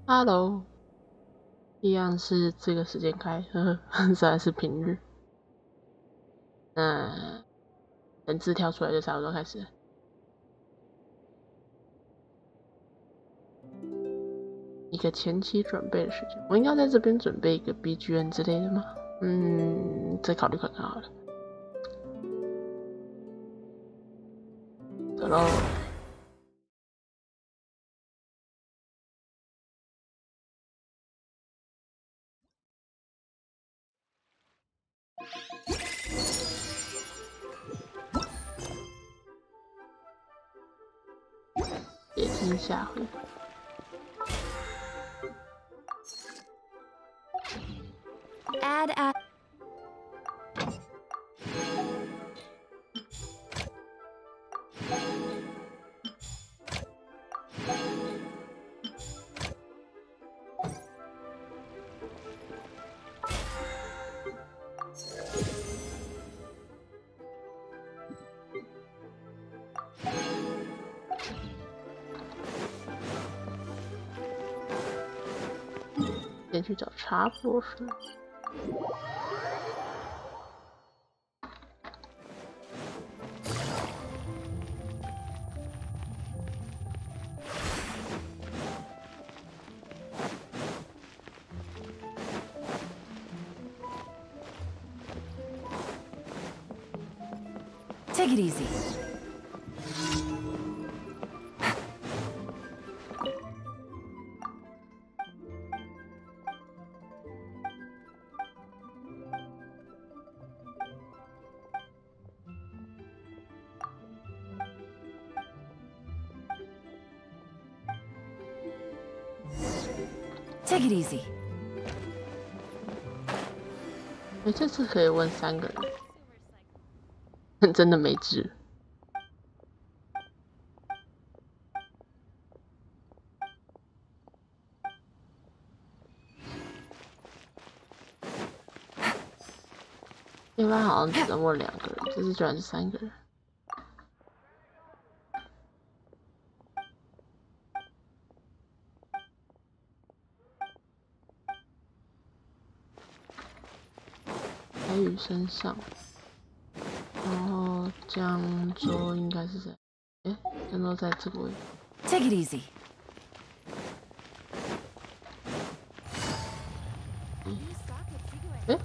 Hello， 一样是这个时间开，实在是平日。等字跳出来就差不多开始。一个前期准备的时间，我应该在这边准备一个 BGM 之类的吗？再考虑看看好了。走喽。别听下回。Add。先去找茶博士。Take it easy. Take it easy. 这次可以问3个人，真的没治。一般好像只能问2个人，这次居然是3个人。台语身上，然后江州应该是在，江州在这个位置。Take it easy.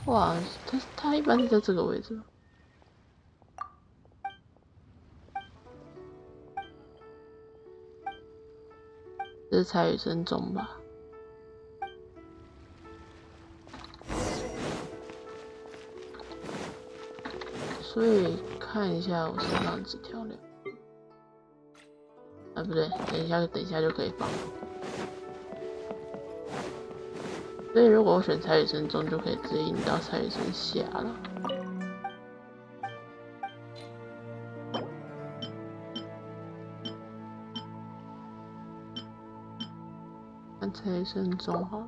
哇，他一般是在这个位置。这是蔡雨生中吧？所以看一下我身上的纸条了。不对，等一下就可以放。所以如果我选蔡雨生中，就可以直接引到蔡雨生下了。看蔡雨生中好了。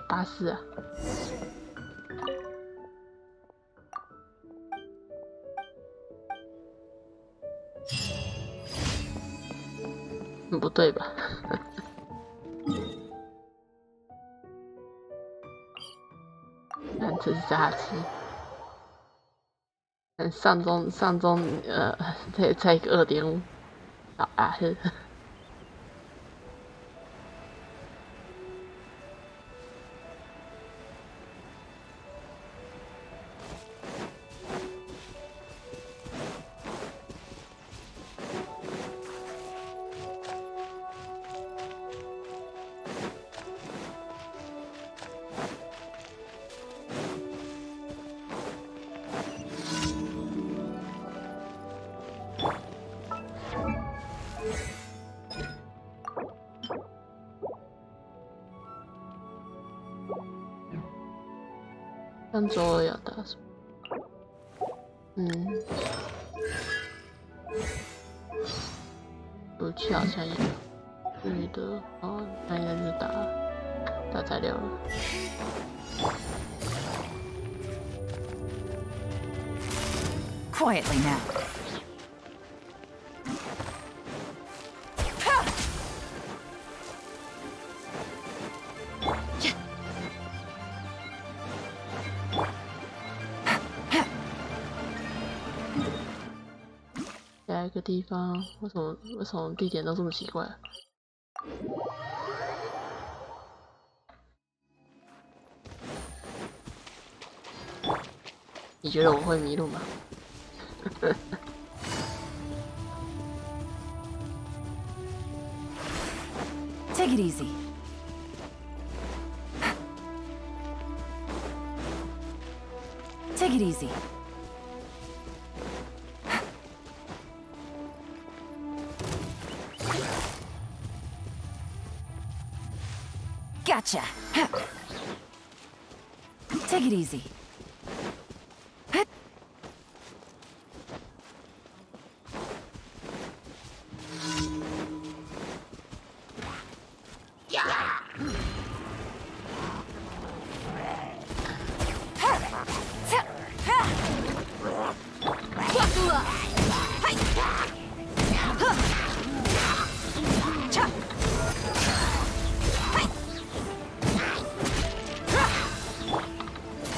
84啊。不对吧？看这是炸鸡。上中再一个2.5，好啊。像周二要打什么？武器好像有，女的哦，那应该就是打材料了。Quietly now.下一个地方，为什么地点都这么奇怪啊？你觉得我会迷路吗？Take it easy. Take it easy. Gotcha. Take it easy.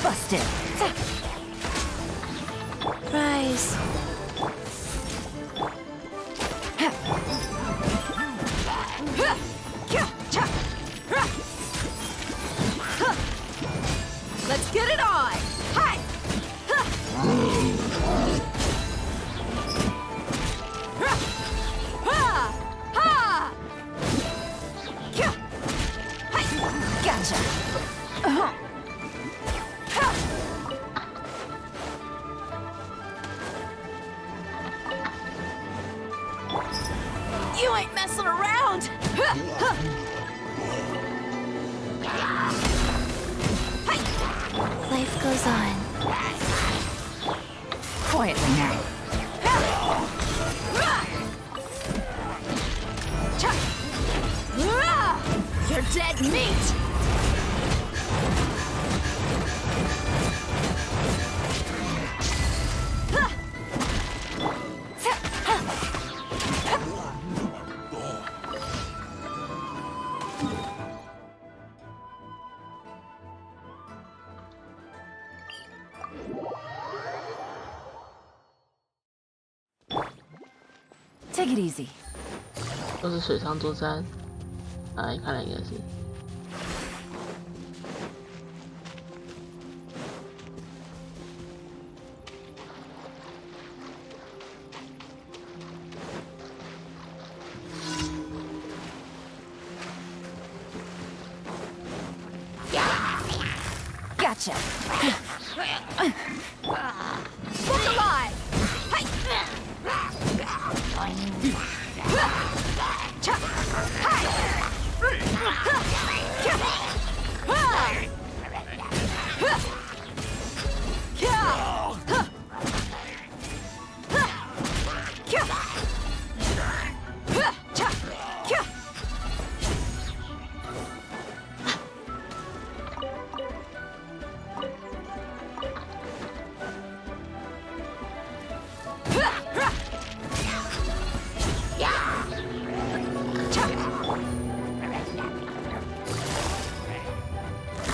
Busted. Rise. Let's get it on. Hi. Gotcha. You ain't messing around! Life goes on. Quietly now. You're dead meat! Take it easy. 都是水上作战，看来应该是。Gotcha. Look alive.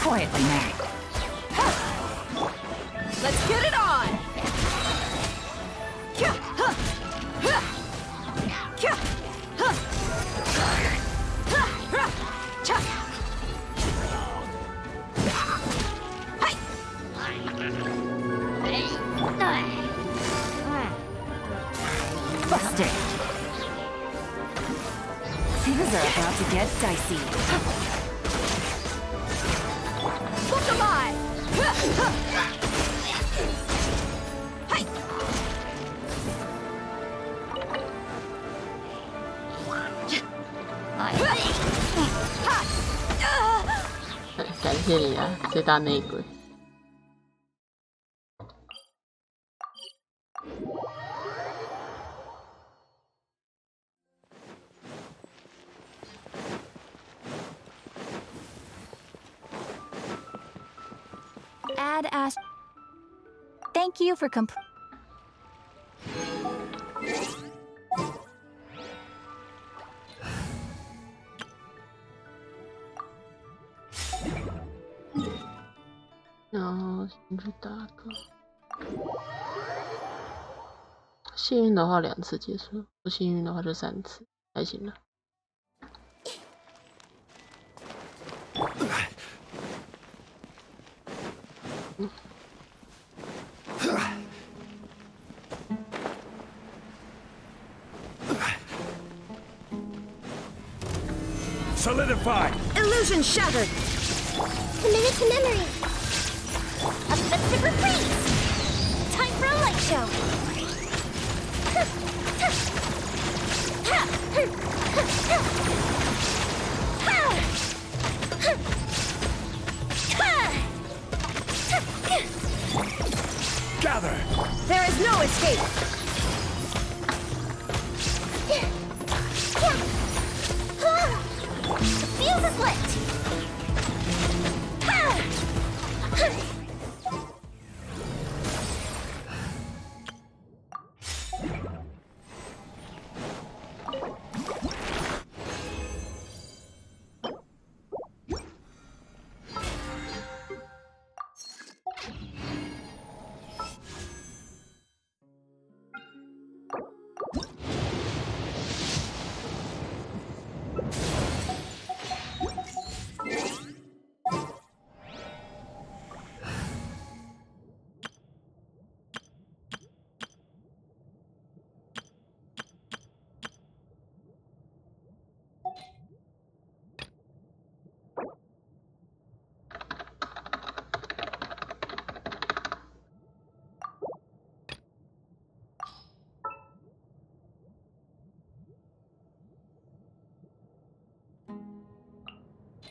Quietly now. Let's get it on. Busted. Things are about to get dicey. Look alive! 感谢你啊，最大内鬼。Add as. Thank you for然后先去打个幸运的话2次结束，不幸运的话就3次，还行了。Solidified! Illusion shattered! Committed to memory. A festive freeze! Time for a light show! Gather! There is no escape! The fuse is lit!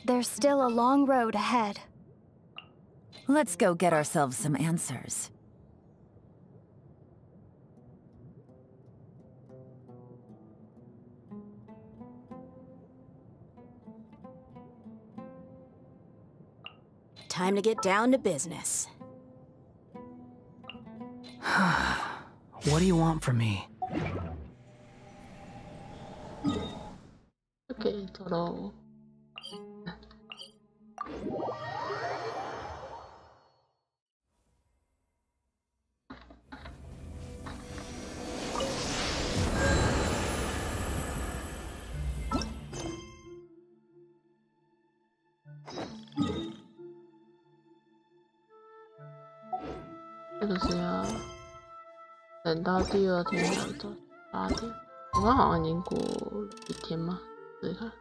There's still a long road ahead. Let's go get ourselves some answers. Time to get down to business. What do you want from me? OK， 走喽。这个是要等到第2天的8点，我刚好像已经过了1天嘛，试试看。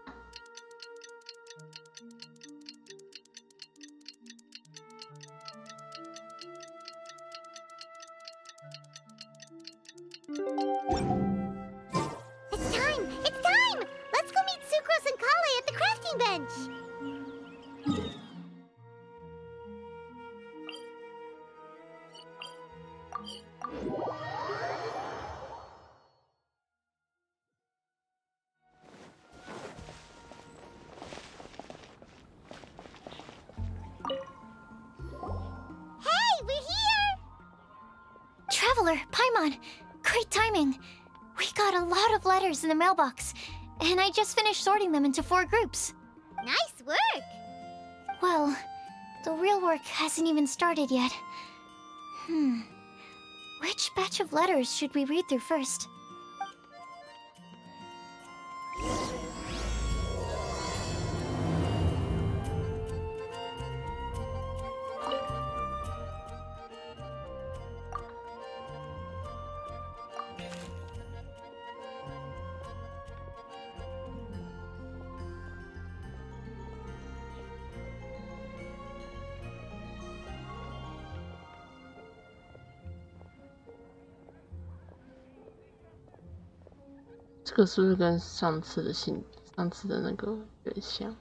It's time! It's time! Let's go meet Sucrose and Kale at the crafting bench! Hey, we're here! Traveler, Paimon, great timing. We got a lot of letters in the mailbox, and I just finished sorting them into 4 groups. Nice work! Well, the real work hasn't even started yet. Which batch of letters should we read through first? “这个是不是跟上次的那个有点像？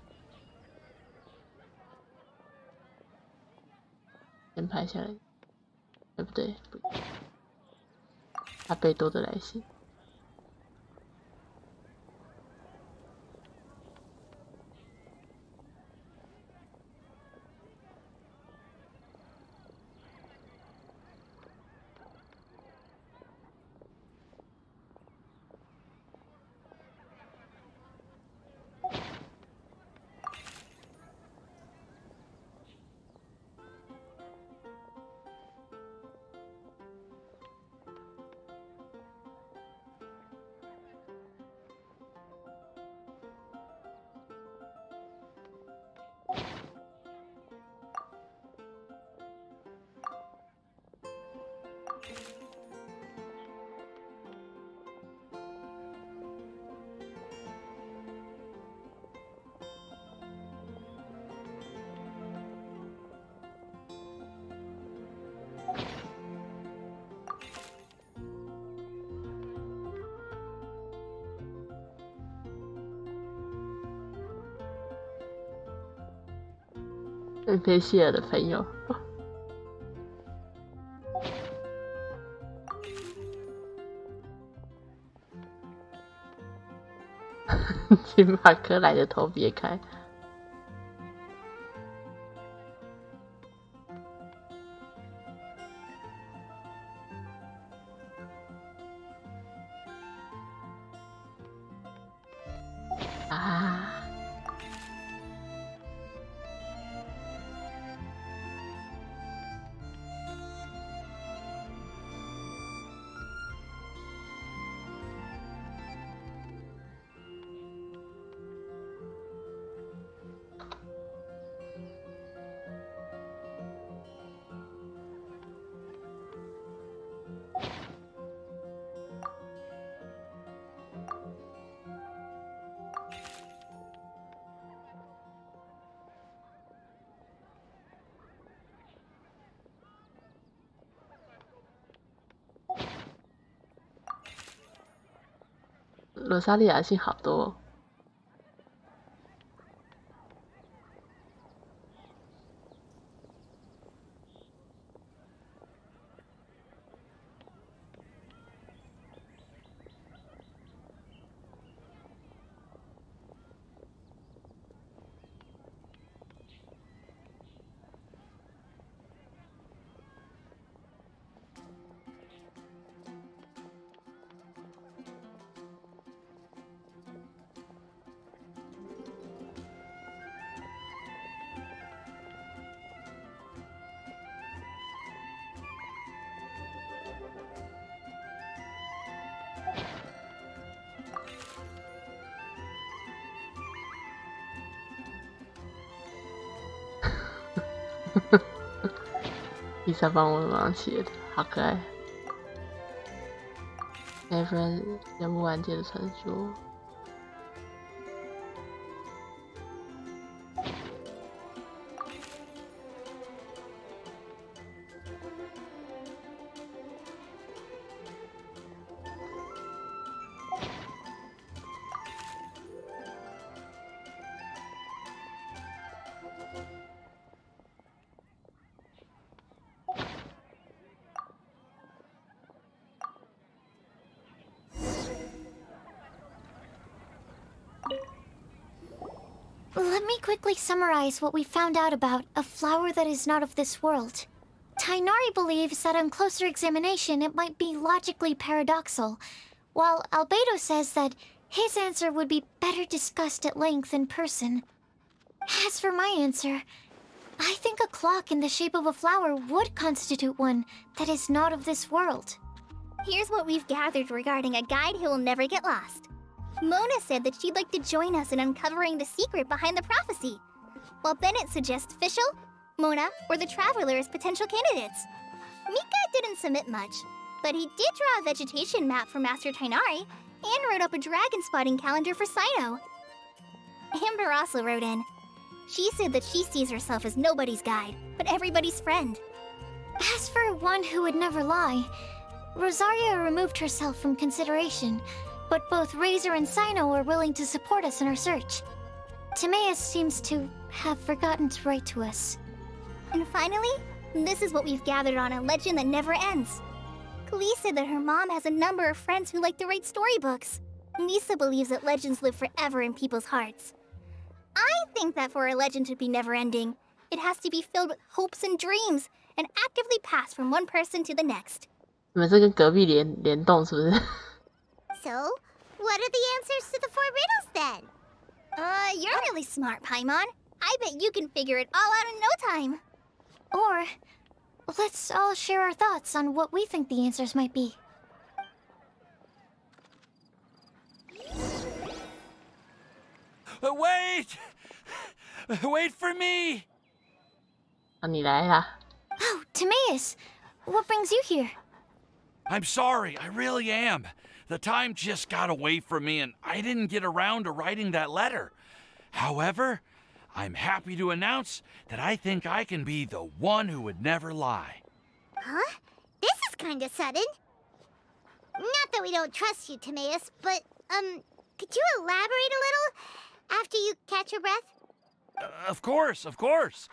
先拍下来。对不对？不，阿贝多的来信。佩希尔的朋友，请把克莱的头别开。啊！罗莎莉亚信好多哦。伊莎帮我忙写的，好可爱。Haivender人不完结的传说。Let me quickly summarize what we found out about a flower that is not of this world. Tighnari believes that on closer examination it might be logically paradoxal, while Albedo says that his answer would be better discussed at length in person. As for my answer, I think a clock in the shape of a flower would constitute one that is not of this world. Here's what we've gathered regarding a guide who will never get lost. Mona said that she'd like to join us in uncovering the secret behind the prophecy, while Bennett suggests Fischl, Mona, or the Traveler as potential candidates. Mika didn't submit much, but he did draw a vegetation map for Master Tighnari and wrote up a dragon spotting calendar for Cyno. Amber also wrote in. She said that she sees herself as nobody's guide, but everybody's friend. As for one who would never lie, Rosaria removed herself from consideration, but both Razor and Cyno are willing to support us in our search. Timaeus seems to have forgotten to write to us. And finally, This is what we've gathered on a legend that never ends. Klee said that her mom has a number of friends who like to write storybooks. Lisa believes that legends live forever in people's hearts. I think that for a legend to be never-ending, it has to be filled with hopes and dreams, and actively pass from one person to the next. 你们是跟隔壁联动是不是？ So, what are the answers to the 4 riddles then? You're really smart, Paimon. I bet you can figure it all out in no time. Or, let's all share our thoughts on what we think the answers might be. Wait! Wait for me! 啊，你来啦！ Oh, Timaeus! What brings you here? I'm sorry, I really am. The time just got away from me and I didn't get around to writing that letter. However, I'm happy to announce that I think I can be the one who would never lie. Huh? This is kinda sudden. Not that we don't trust you, Timaeus, but, could you elaborate a little after you catch your breath? Of course, of course.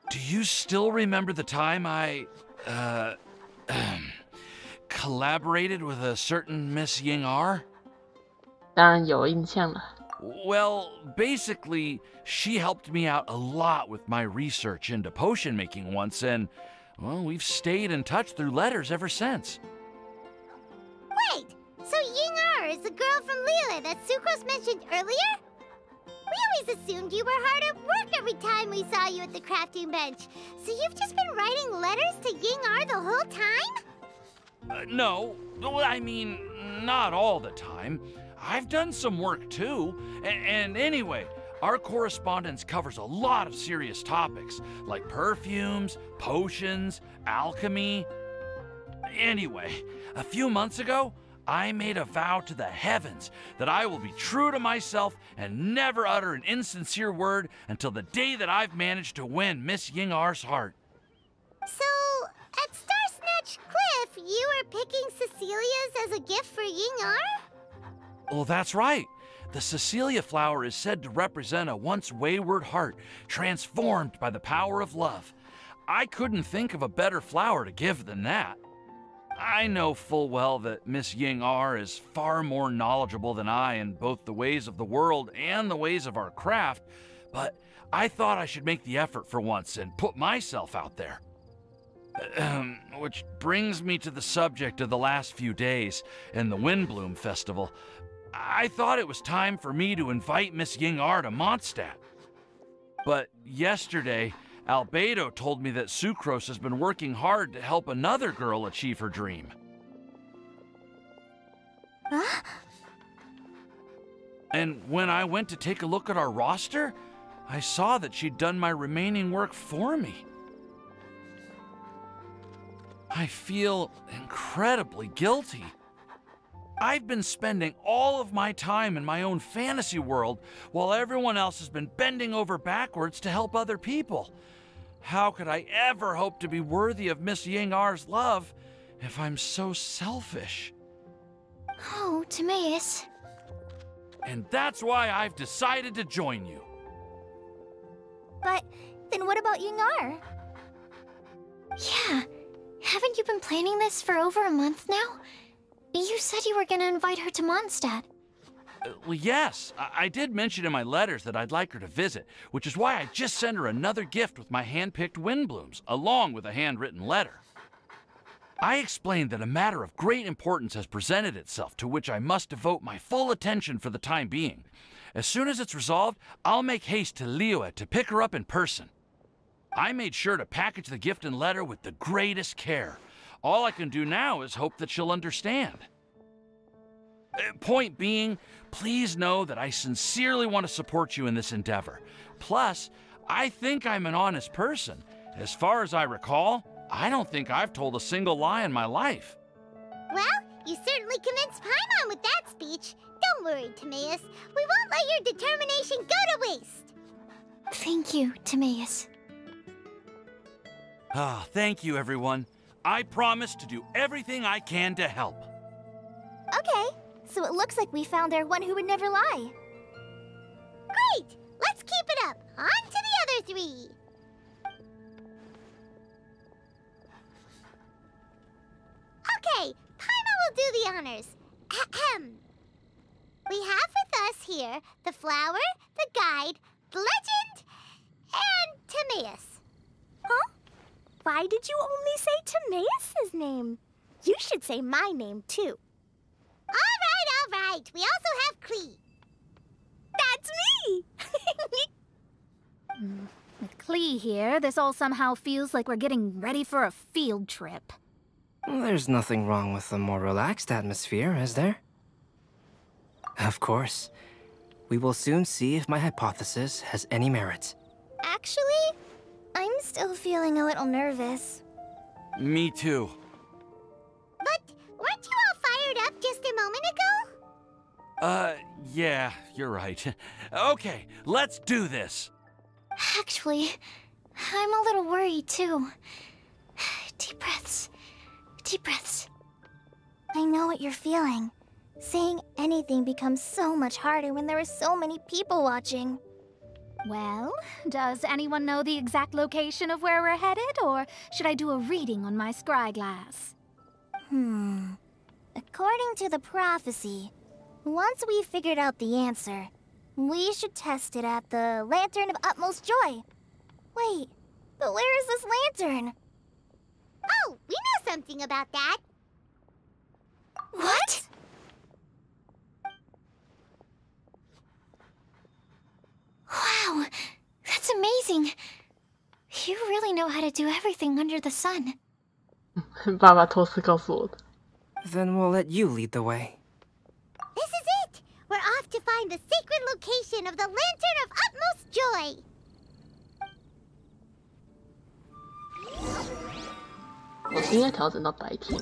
Do you still remember the time I, collaborated with a certain Miss Ying R? 当然有印象了。 Well, basically, she helped me out a lot with my research into potion making once, and, well, we've stayed in touch through letters ever since. Wait, so Ying R is the girl from Liyue that Sucrose mentioned earlier? We always assumed you were hard at work every time we saw you at the crafting bench. So you've just been writing letters to Ying R the whole time? No, I mean, not all the time. I've done some work too. And anyway, our correspondence covers a lot of serious topics, like perfumes, potions, alchemy. Anyway, a few months ago, I made a vow to the heavens that I will be true to myself and never utter an insincere word until the day that I've managed to win Miss Ying R's heart. So, at Star Snatch Cliff, you were picking Cecilia's as a gift for Ying R? Well, that's right. The Cecilia flower is said to represent a once wayward heart transformed by the power of love. I couldn't think of a better flower to give than that. I know full well that Miss Ying R is far more knowledgeable than I in both the ways of the world and the ways of our craft, but I thought I should make the effort for once and put myself out there. Which brings me to the subject of the last few days and the Windbloom Festival. I thought it was time for me to invite Miss Ying R to Mondstadt. But yesterday, Albedo told me that Sucrose has been working hard to help another girl achieve her dream. Huh? And when I went to take a look at our roster, I saw that she'd done my remaining work for me. I feel incredibly guilty. I've been spending all of my time in my own fantasy world while everyone else has been bending over backwards to help other people. How could I ever hope to be worthy of Miss Ying R's love if I'm so selfish? Oh, Timaeus. And that's why I've decided to join you. But then what about Ying R? Yeah, haven't you been planning this for over a month now? You said you were gonna invite her to Mondstadt. Well, yes, I did mention in my letters that I'd like her to visit, which is why I just sent her another gift with my hand-picked Windblooms, along with a handwritten letter. I explained that a matter of great importance has presented itself to which I must devote my full attention for the time being. As soon as it's resolved, I'll make haste to Liyue to pick her up in person. I made sure to package the gift and letter with the greatest care. All I can do now is hope that she'll understand. Point being, please know that I sincerely want to support you in this endeavor. Plus, I think I'm an honest person. As far as I recall, I don't think I've told a single lie in my life. Well, you certainly convinced Paimon with that speech. Don't worry, Timaeus. We won't let your determination go to waste. Thank you, Timaeus. Ah, thank you, everyone. I promise to do everything I can to help. Okay, so it looks like we found our one who would never lie. Great! Let's keep it up. On to the 3. Okay, Paimon will do the honors. Ahem. We have with us here the flower, the guide, the legend, and Timaeus. Huh? Why did you only say Timaeus' name? You should say my name, too. All right. We also have Klee. That's me! With Klee here, this all somehow feels like we're getting ready for a field trip. There's nothing wrong with a more relaxed atmosphere, is there? Of course. We will soon see if my hypothesis has any merit. Actually, I'm still feeling a little nervous. Me too. But weren't you all fired up just a moment ago? Yeah, you're right. Okay, let's do this. Actually, I'm a little worried too. Deep breaths. Deep breaths. I know what you're feeling. Saying anything becomes so much harder when there are so many people watching. Well, does anyone know the exact location of where we're headed, or should I do a reading on my scry glass? According to the prophecy, once we've figured out the answer, we should test it at the Lantern of Utmost Joy. Wait, but where is this lantern? Oh, we know something about that. What? Wow, that's amazing. You really know how to do everything under the sun. 爸爸托斯告诉我的。 Then we'll let you lead the way. This is it. We're off to find the sacred location of the Lantern of Utmost Joy. 我是应该调整到白天。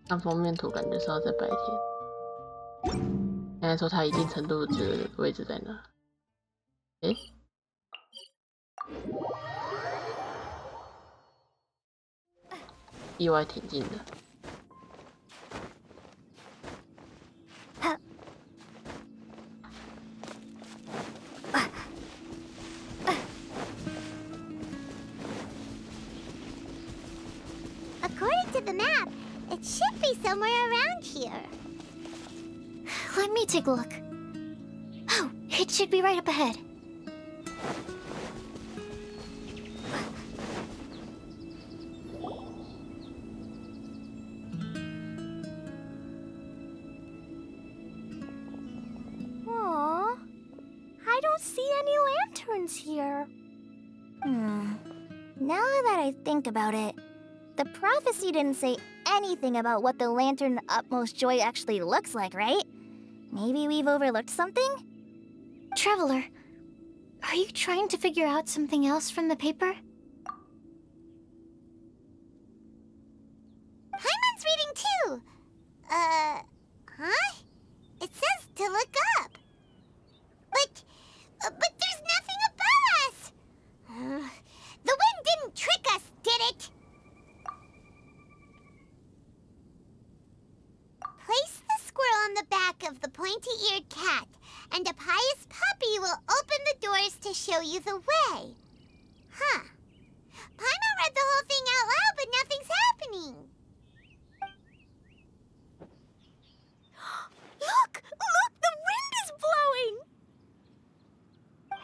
看封面图，感觉是要在白天。应该说它一定程度的位置在哪？诶，意外挺近的。 According to the map, it should be somewhere around here. Let me take a look. Oh, it should be right up ahead. Aww, I don't see any lanterns here. Now that I think about it, the prophecy didn't say anything about what the Lantern of Utmost Joy actually looks like, right? Maybe we've overlooked something? Traveler, are you trying to figure out something else from the paper? Paimon's reading too. Huh? It says to look up. But there's nothing above us. The wind didn't trick us, did it? Place the squirrel on the back of the pointy-eared cat, and a pious puppy will open the doors to show you the way. Huh. Paimon read the whole thing out loud, but nothing's happening. Look! Look! The wind is blowing!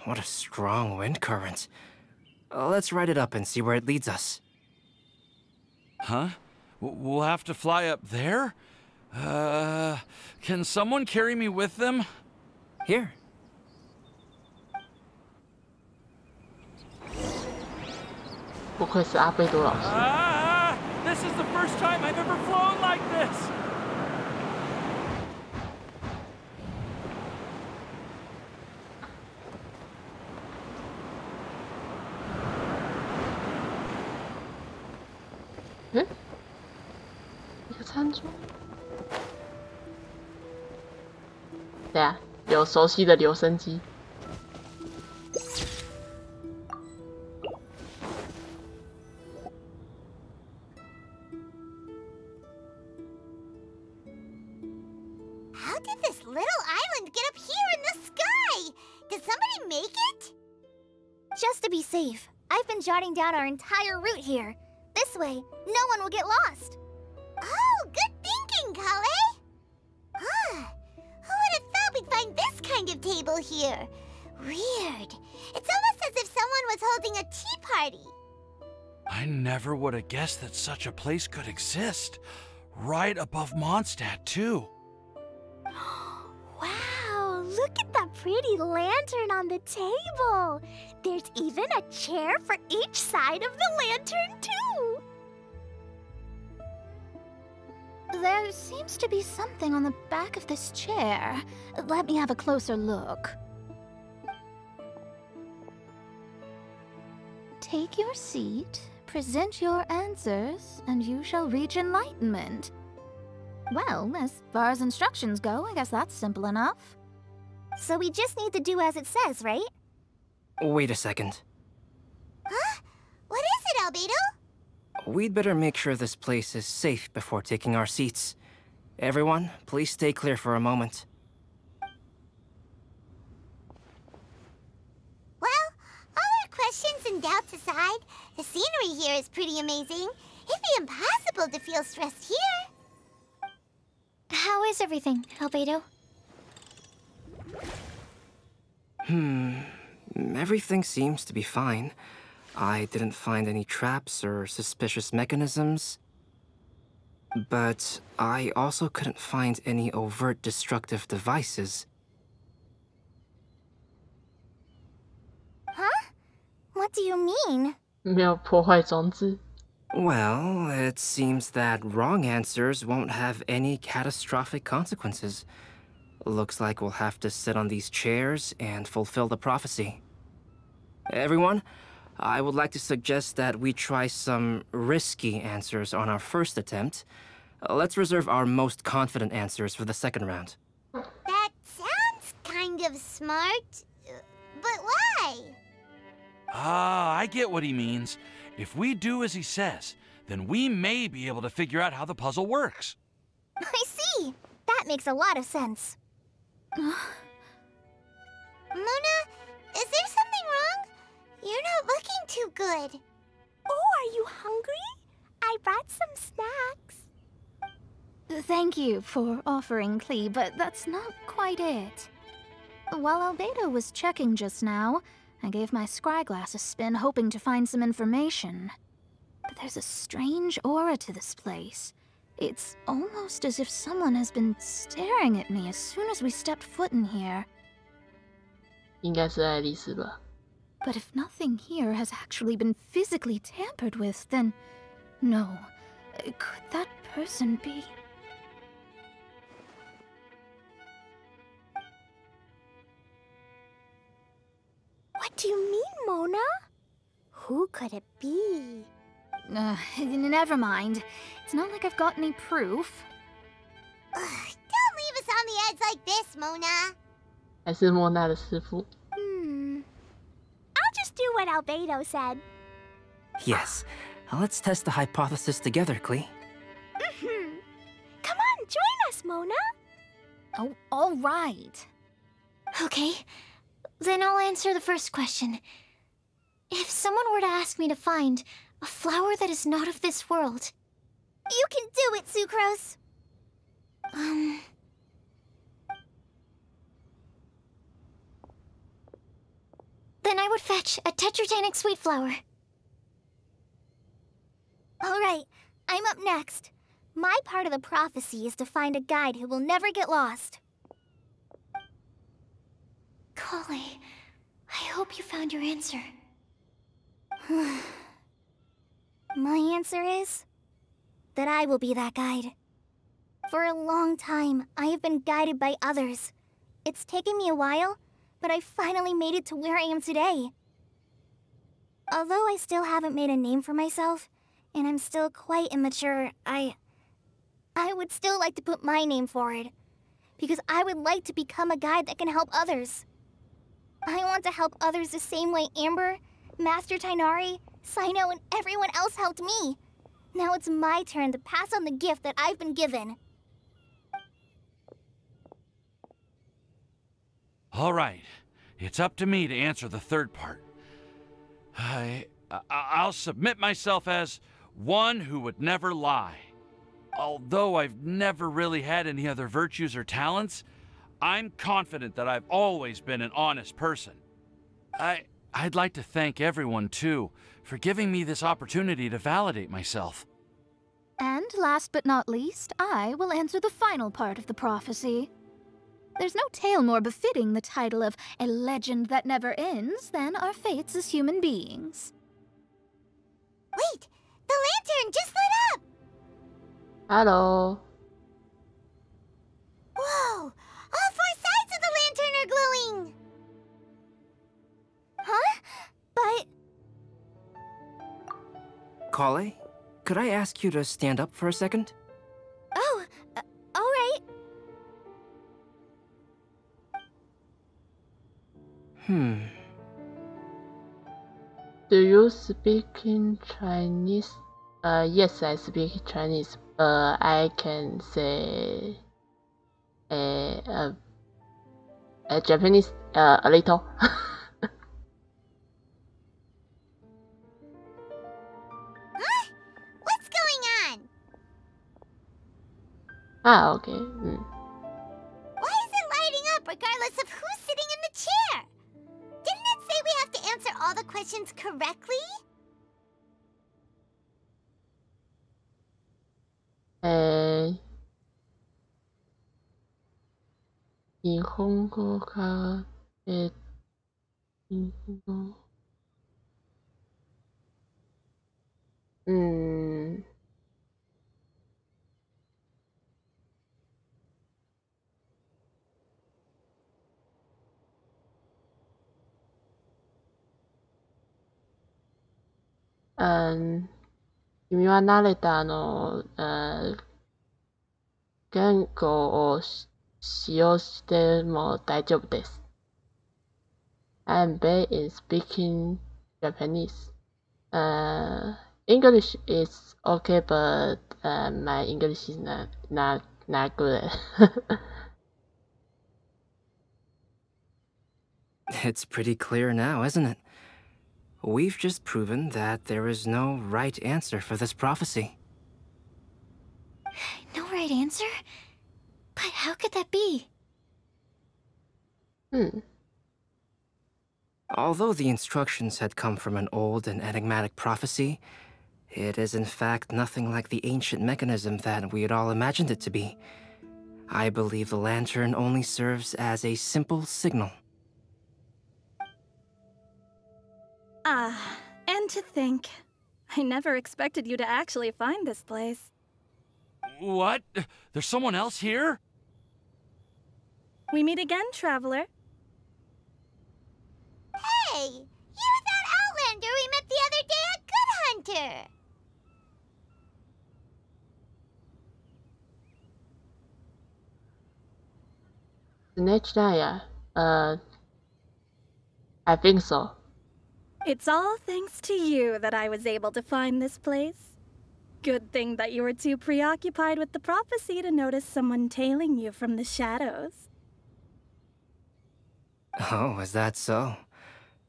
What a strong wind current. Let's ride it up and see where it leads us. Huh? We'll have to fly up there? Can someone carry me with them? Here. Ah! This is the first time I've ever flown like this! Eh? 一个餐桌。对啊，有熟悉的留声机。How did this little island get up here in the sky? Did somebody make it? Just to be safe, I've been jotting down our entire route here. This way, no one will get lost. Oh, good thinking, Kale. Ah, who would have thought we'd find this kind of table here? Weird. It's almost as if someone was holding a tea party. I never would have guessed that such a place could exist. Right above Mondstadt, too. Wow, look at that pretty lantern on the table. There's even a chair for each side of the lantern, too. There seems to be something on the back of this chair. Let me have a closer look. Take your seat, present your answers, and you shall reach enlightenment. Well, as far as instructions go, I guess that's simple enough. So we just need to do as it says, right? Wait a second. Huh? What is it, Albedo? We'd better make sure this place is safe before taking our seats. Everyone, please stay clear for a moment. Well, all our questions and doubts aside, the scenery here is pretty amazing. It'd be impossible to feel stressed here. How is everything, Albedo? Everything seems to be fine. I didn't find any traps or suspicious mechanisms. But I also couldn't find any overt destructive devices. Huh? What do you mean? 没有破坏装置。 Well, it seems that wrong answers won't have any catastrophic consequences. Looks like we'll have to sit on these chairs and fulfill the prophecy. Everyone, I would like to suggest that we try some risky answers on our first attempt. Let's reserve our most confident answers for the second round. That sounds kind of smart. But why? Ah, I get what he means. If we do as he says, then we may be able to figure out how the puzzle works. I see. That makes a lot of sense. Mona, is there something wrong? You're not looking too good. Oh, are you hungry? I brought some snacks. Thank you for offering, Klee, but that's not quite it. While Albedo was checking just now, I gave my scryglass a spin hoping to find some information. But there's a strange aura to this place. It's almost as if someone has been staring at me as soon as we stepped foot in here. 应该是爱丽丝吧。 But if nothing here has actually been physically tampered with, then no. Could that person be? What do you mean, Mona? Who could it be? Never mind. It's not like I've got any proof. Ugh, don't leave us on the edge like this, Mona. 还是莫娜的师傅。 I'll just do what Albedo said. Yes, let's test the hypothesis together, Klee. Come on, join us, Mona. Oh, all right. Okay, then I'll answer the first question. If someone were to ask me to find a flower that is not of this world... You can do it, Sucrose. Then I would fetch a tetragenic sweet flower. All right, I'm up next. My part of the prophecy is to find a guide who will never get lost. Kale, I hope you found your answer. My answer is that I will be that guide. For a long time, I have been guided by others. It's taken me a while, but I finally made it to where I am today. Although I still haven't made a name for myself, and I'm still quite immature, I would still like to put my name forward. Because I would like to become a guide that can help others. I want to help others the same way Amber, Master Tighnari, Cyno, and everyone else helped me. Now it's my turn to pass on the gift that I've been given. All right, it's up to me to answer the third part. I'll submit myself as one who would never lie. Although I've never really had any other virtues or talents, I'm confident that I've always been an honest person. I'd like to thank everyone, too, for giving me this opportunity to validate myself. And last but not least, I will answer the final part of the prophecy. There's no tale more befitting the title of a legend that never ends than our fates as human beings. Wait! The lantern just lit up! Hello. Whoa! All four sides of the lantern are glowing! Huh? But... Kale, could I ask you to stand up for a second? Oh, all right. Do you speak in Chinese? Yes, I speak Chinese. I can say a Japanese a little. Huh? What's going on? Okay. Why is it lighting up regardless of who's sitting in the chair? Didn't it say we have to answer all the questions correctly? 日本語か、日本語。君は慣れた言語を使用しても大丈夫です。I'm bad in speaking Japanese. English is okay, but my English is not good. It's pretty clear now, isn't it? We've just proven that there is no right answer for this prophecy. No right answer? But how could that be? Although the instructions had come from an old and enigmatic prophecy, it is in fact nothing like the ancient mechanism that we had all imagined it to be. I believe the lantern only serves as a simple signal. And to think, I never expected you to actually find this place. What? There's someone else here? We meet again, traveler. Hey! You're that Outlander we met the other day at Good Hunter! Next time, I think so. It's all thanks to you that I was able to find this place. Good thing that you were too preoccupied with the prophecy to notice someone tailing you from the shadows. Oh, is that so?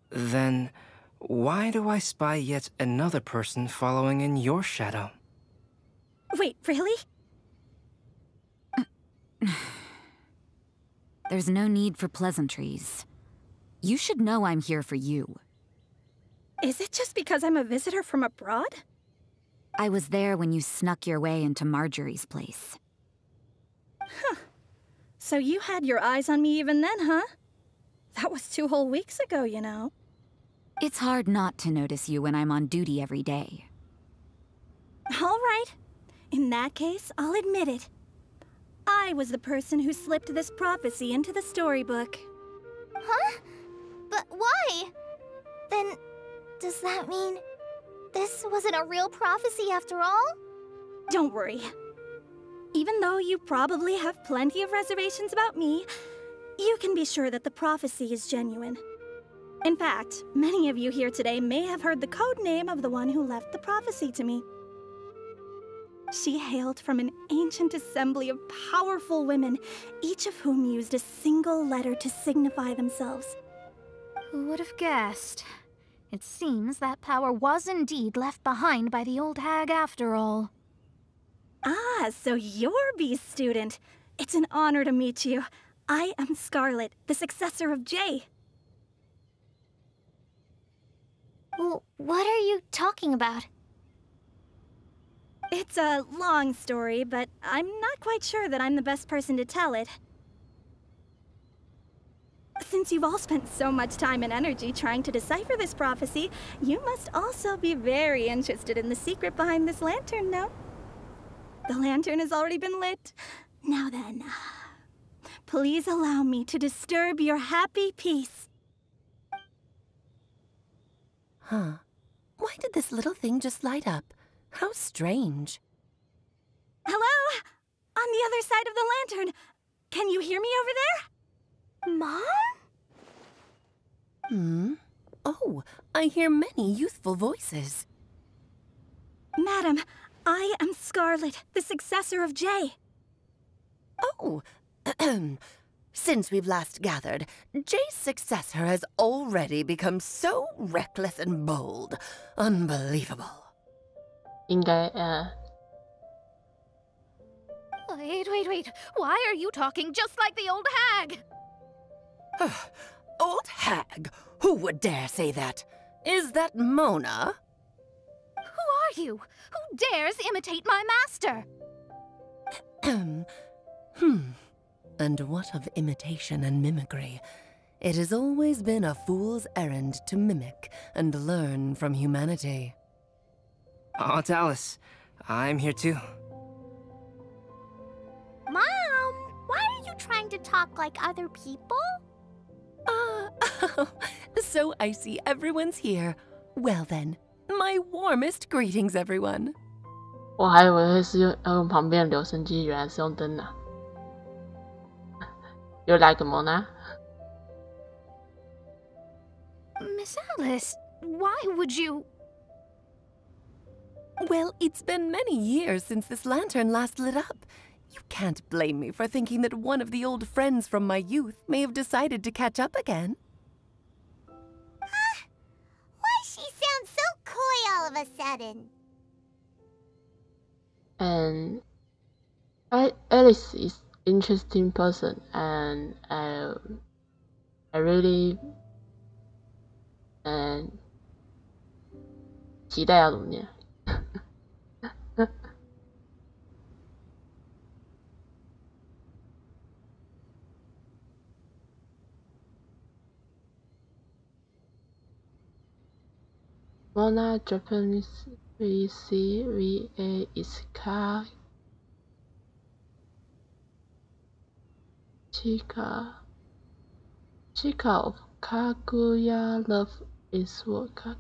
Then, why do I spy yet another person following in your shadow? Wait, really? There's no need for pleasantries. You should know I'm here for you. Is it just because I'm a visitor from abroad? I was there when you snuck your way into Marjorie's place. Huh. So you had your eyes on me even then, huh? That was 2 whole weeks ago, you know. It's hard not to notice you when I'm on duty every day. All right. In that case, I'll admit it. I was the person who slipped this prophecy into the storybook. Huh? But why? Then, does that mean this wasn't a real prophecy after all? Don't worry. Even though you probably have plenty of reservations about me, you can be sure that the prophecy is genuine. In fact, many of you here today may have heard the code name of the one who left the prophecy to me. She hailed from an ancient assembly of powerful women, each of whom used a single letter to signify themselves. Who would have guessed? It seems that power was indeed left behind by the old hag after all. Ah, so you're B's student. It's an honor to meet you. I am Scarlet, the successor of Jay. Well, what are you talking about? It's a long story, but I'm not quite sure that I'm the best person to tell it. Since you've all spent so much time and energy trying to decipher this prophecy, you must also be very interested in the secret behind this lantern, no? The lantern has already been lit. Now then, please allow me to disturb your happy peace. Huh. Why did this little thing just light up? How strange. Hello? On the other side of the lantern. Can you hear me over there? Mom? Oh, I hear many youthful voices. Madam, I am Scarlet, the successor of Jay. Oh, since we've last gathered, Jay's successor has already become so reckless and bold. Unbelievable. 应该Wait. Why are you talking just like the old hag? Old hag? Who would dare say that? Is that Mona? Who are you? Who dares imitate my master? And what of imitation and mimicry? It has always been a fool's errand to mimic and learn from humanity. Aunt Alice, I'm here too. Mom, why are you trying to talk like other people? So I see everyone's here. Well then, my warmest greetings, everyone. 我还以为会是用旁边的留声机，原来是用灯啊。You like Mona? Miss Alice, why would you... Well, it's been many years since this lantern last lit up. You can't blame me for thinking that one of the old friends from my youth may have decided to catch up again. Why she sounds so coy all of a sudden? And Alice is interesting person, and I really 期待要怎么念。Mona Japanese VCVA is Chika of Kaguya love is what Kaguya.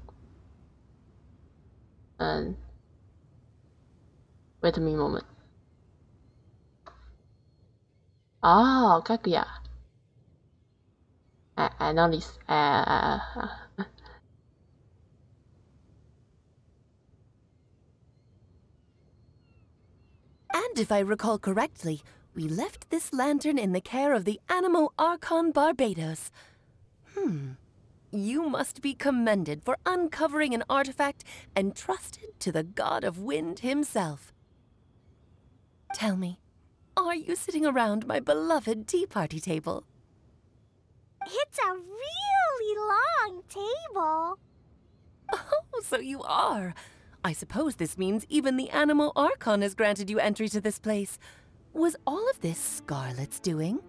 And wait a moment. Oh, Kaguya. I know this. And if I recall correctly, we left this lantern in the care of the Animo Archon Barbados. You must be commended for uncovering an artifact entrusted to the god of wind himself. Tell me, are you sitting around my beloved tea party table? It's a really long table. Oh, so you are. I suppose this means even the Animo Archon has granted you entry to this place. Was all of this Scarlet's doing?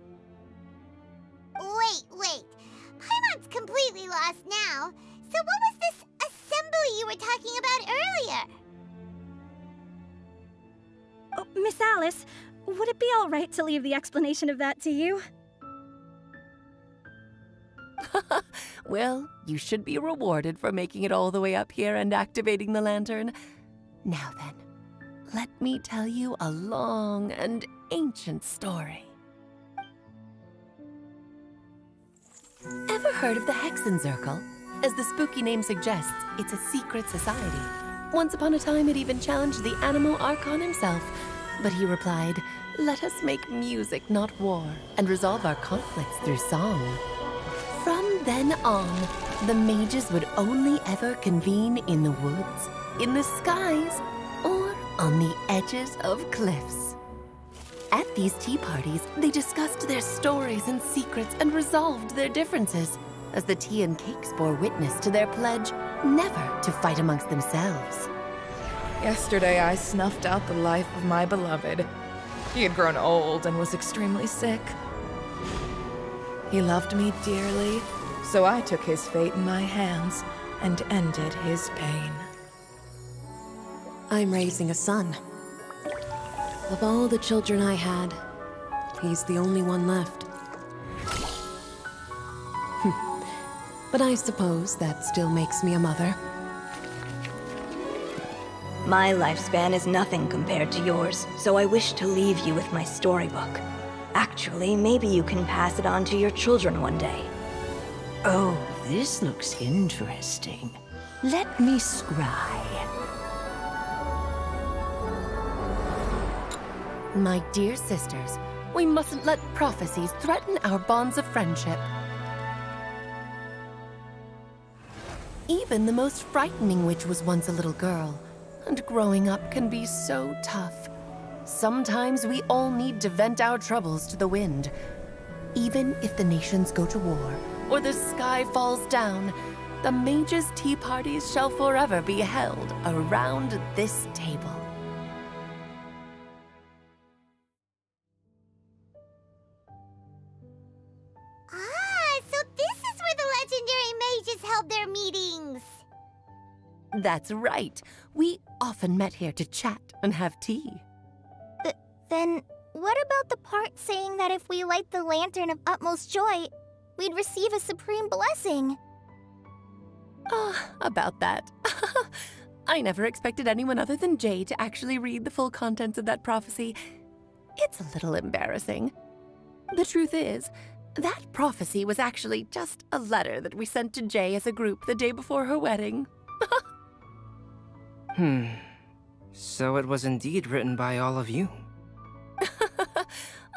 Wait. Paimon's completely lost now. So what was this assembly you were talking about earlier? Oh, Miss Alice, would it be all right to leave the explanation of that to you? Well, you should be rewarded for making it all the way up here and activating the lantern. Now then, let me tell you a long and ancient story. Ever heard of the Hexenzirkel? As the spooky name suggests, it's a secret society. Once upon a time, it even challenged the Animo Archon himself. But he replied, "Let us make music, not war, and resolve our conflicts through song." From then on, the mages would only ever convene in the woods, in the skies, or on the edges of cliffs. At these tea parties, they discussed their stories and secrets and resolved their differences, as the tea and cakes bore witness to their pledge never to fight amongst themselves. Yesterday, I snuffed out the life of my beloved. He had grown old and was extremely sick. He loved me dearly, so I took his fate in my hands and ended his pain. I'm raising a son. Of all the children I had, he's the only one left. But I suppose that still makes me a mother. My lifespan is nothing compared to yours, so I wish to leave you with my storybook. Actually, maybe you can pass it on to your children one day. Oh, this looks interesting. Let me scry. My dear sisters, we mustn't let prophecies threaten our bonds of friendship. Even the most frightening witch was once a little girl, and growing up can be so tough. Sometimes we all need to vent our troubles to the wind. Even if the nations go to war, or the sky falls down, the mages' tea parties shall forever be held around this table. So this is where the legendary mages held their meetings. That's right. We often met here to chat and have tea. Then, what about the part saying that if we light the lantern of utmost joy, we'd receive a supreme blessing? About that. I never expected anyone other than Jay to actually read the full contents of that prophecy. It's a little embarrassing. The truth is, that prophecy was actually just a letter that we sent to Jay as a group the day before her wedding. So it was indeed written by all of you.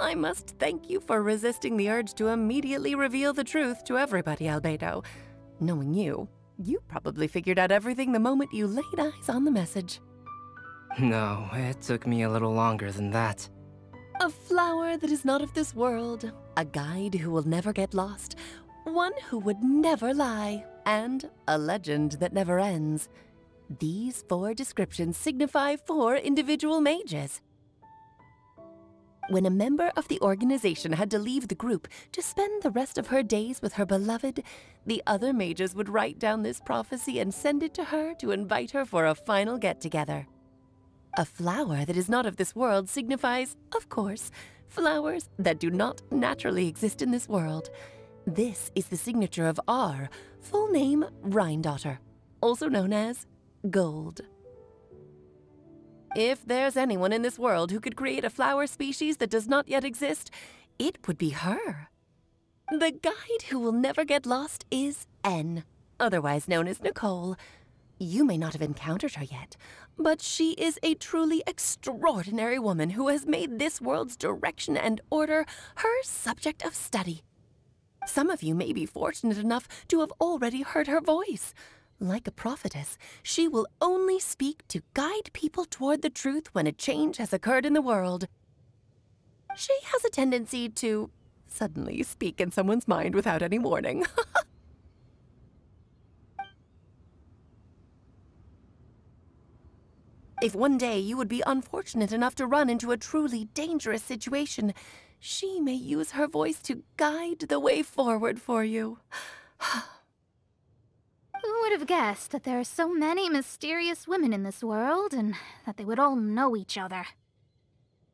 I must thank you for resisting the urge to immediately reveal the truth to everybody, Albedo. Knowing you, you probably figured out everything the moment you laid eyes on the message. No, it took me a little longer than that. A flower that is not of this world, a guide who will never get lost, one who would never lie, and a legend that never ends. These 4 descriptions signify 4 individual mages. When a member of the organization had to leave the group to spend the rest of her days with her beloved, the other mages would write down this prophecy and send it to her to invite her for a final get-together. A flower that is not of this world signifies, of course, flowers that do not naturally exist in this world. This is the signature of our full name, Rhindaughter, also known as Gold. If there's anyone in this world who could create a flower species that does not yet exist, it would be her. The guide who will never get lost is N, otherwise known as Nicole. You may not have encountered her yet, but she is a truly extraordinary woman who has made this world's direction and order her subject of study. Some of you may be fortunate enough to have already heard her voice. Like a prophetess, she will only speak to guide people toward the truth when a change has occurred in the world. She has a tendency to suddenly speak in someone's mind without any warning. If one day you would be unfortunate enough to run into a truly dangerous situation, she may use her voice to guide the way forward for you. Who would have guessed that there are so many mysterious women in this world, and that they would all know each other?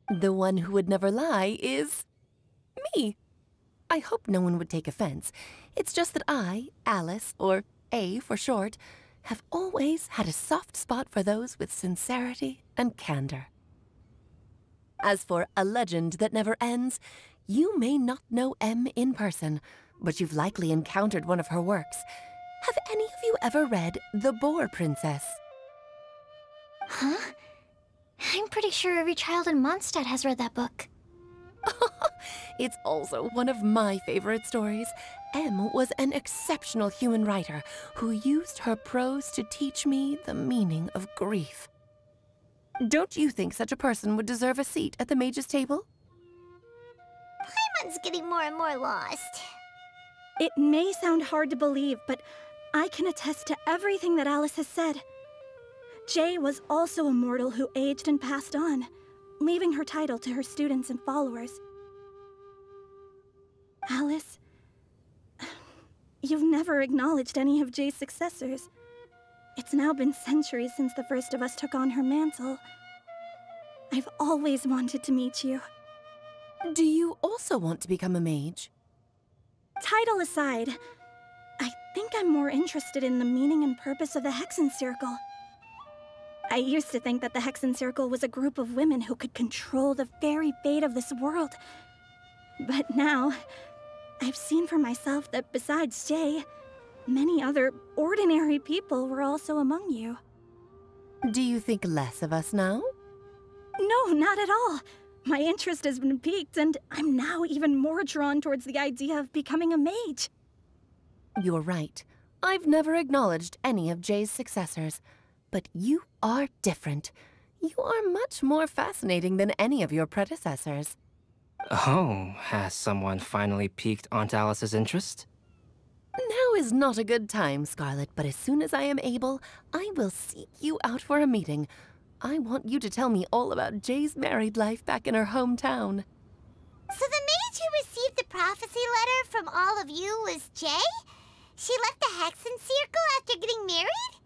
The one who would never lie is me. I hope no one would take offense. It's just that I, Alice, or A for short, have always had a soft spot for those with sincerity and candor. As for a legend that never ends, you may not know M in person, but you've likely encountered one of her works. Have any of you ever read The Boar Princess? Huh? I'm pretty sure every child in Mondstadt has read that book. It's also one of my favorite stories. Em was an exceptional human writer who used her prose to teach me the meaning of grief. Don't you think such a person would deserve a seat at the mage's table? Paimon's getting more and more lost. It may sound hard to believe, but I can attest to everything that Alice has said. Jay was also a mortal who aged and passed on, leaving her title to her students and followers. Alice, you've never acknowledged any of Jay's successors. It's now been centuries since the first of us took on her mantle. I've always wanted to meet you. Do you also want to become a mage? Title aside, I think I'm more interested in the meaning and purpose of the Hexen Circle. I used to think that the Hexen Circle was a group of women who could control the very fate of this world. But now, I've seen for myself that besides Jay, many other ordinary people were also among you. Do you think less of us now? No, not at all. My interest has been piqued, and I'm now even more drawn towards the idea of becoming a mage. You're right. I've never acknowledged any of Jay's successors. But you are different. You are much more fascinating than any of your predecessors. Oh, has someone finally piqued Aunt Alice's interest? Now is not a good time, Scarlet, but as soon as I am able, I will seek you out for a meeting. I want you to tell me all about Jay's married life back in her hometown. So the mage who received the prophecy letter from all of you was Jay? She left the Hexen Circle after getting married?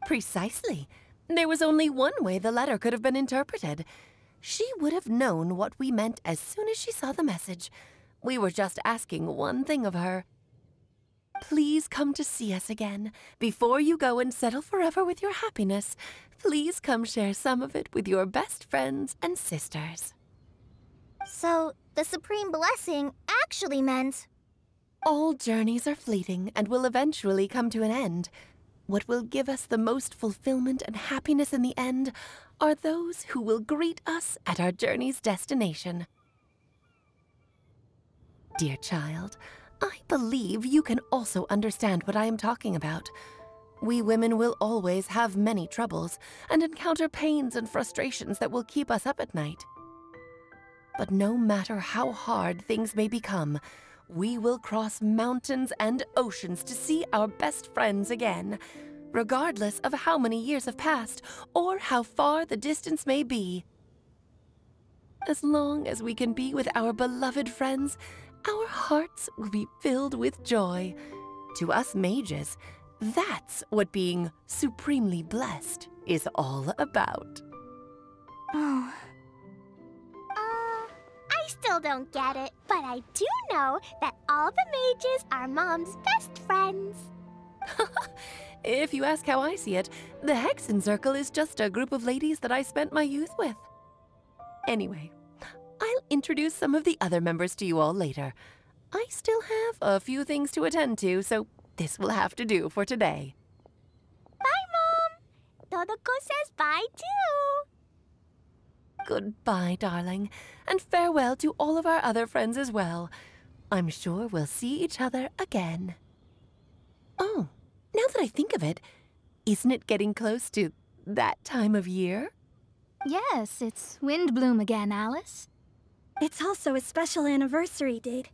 Precisely. There was only one way the letter could have been interpreted. She would have known what we meant as soon as she saw the message. We were just asking one thing of her. Please come to see us again. Before you go and settle forever with your happiness, please come share some of it with your best friends and sisters. So, the Supreme Blessing actually meant... All journeys are fleeting and will eventually come to an end. What will give us the most fulfillment and happiness in the end are those who will greet us at our journey's destination. Dear child, I believe you can also understand what I am talking about. We women will always have many troubles and encounter pains and frustrations that will keep us up at night. But no matter how hard things may become, we will cross mountains and oceans to see our best friends again, regardless of how many years have passed or how far the distance may be. As long as we can be with our beloved friends, our hearts will be filled with joy. To us mages, that's what being supremely blessed is all about. Oh. I still don't get it, but I do know that all the mages are Mom's best friends. If you ask how I see it, the Hexen Circle is just a group of ladies that I spent my youth with. Anyway, I'll introduce some of the other members to you all later. I still have a few things to attend to, so this will have to do for today. Bye, Mom! Todoko says bye, too! Goodbye, darling, and farewell to all of our other friends as well. I'm sure we'll see each other again. Oh, now that I think of it, isn't it getting close to that time of year? Yes, it's Windbloom again, Alice. It's also a special anniversary date.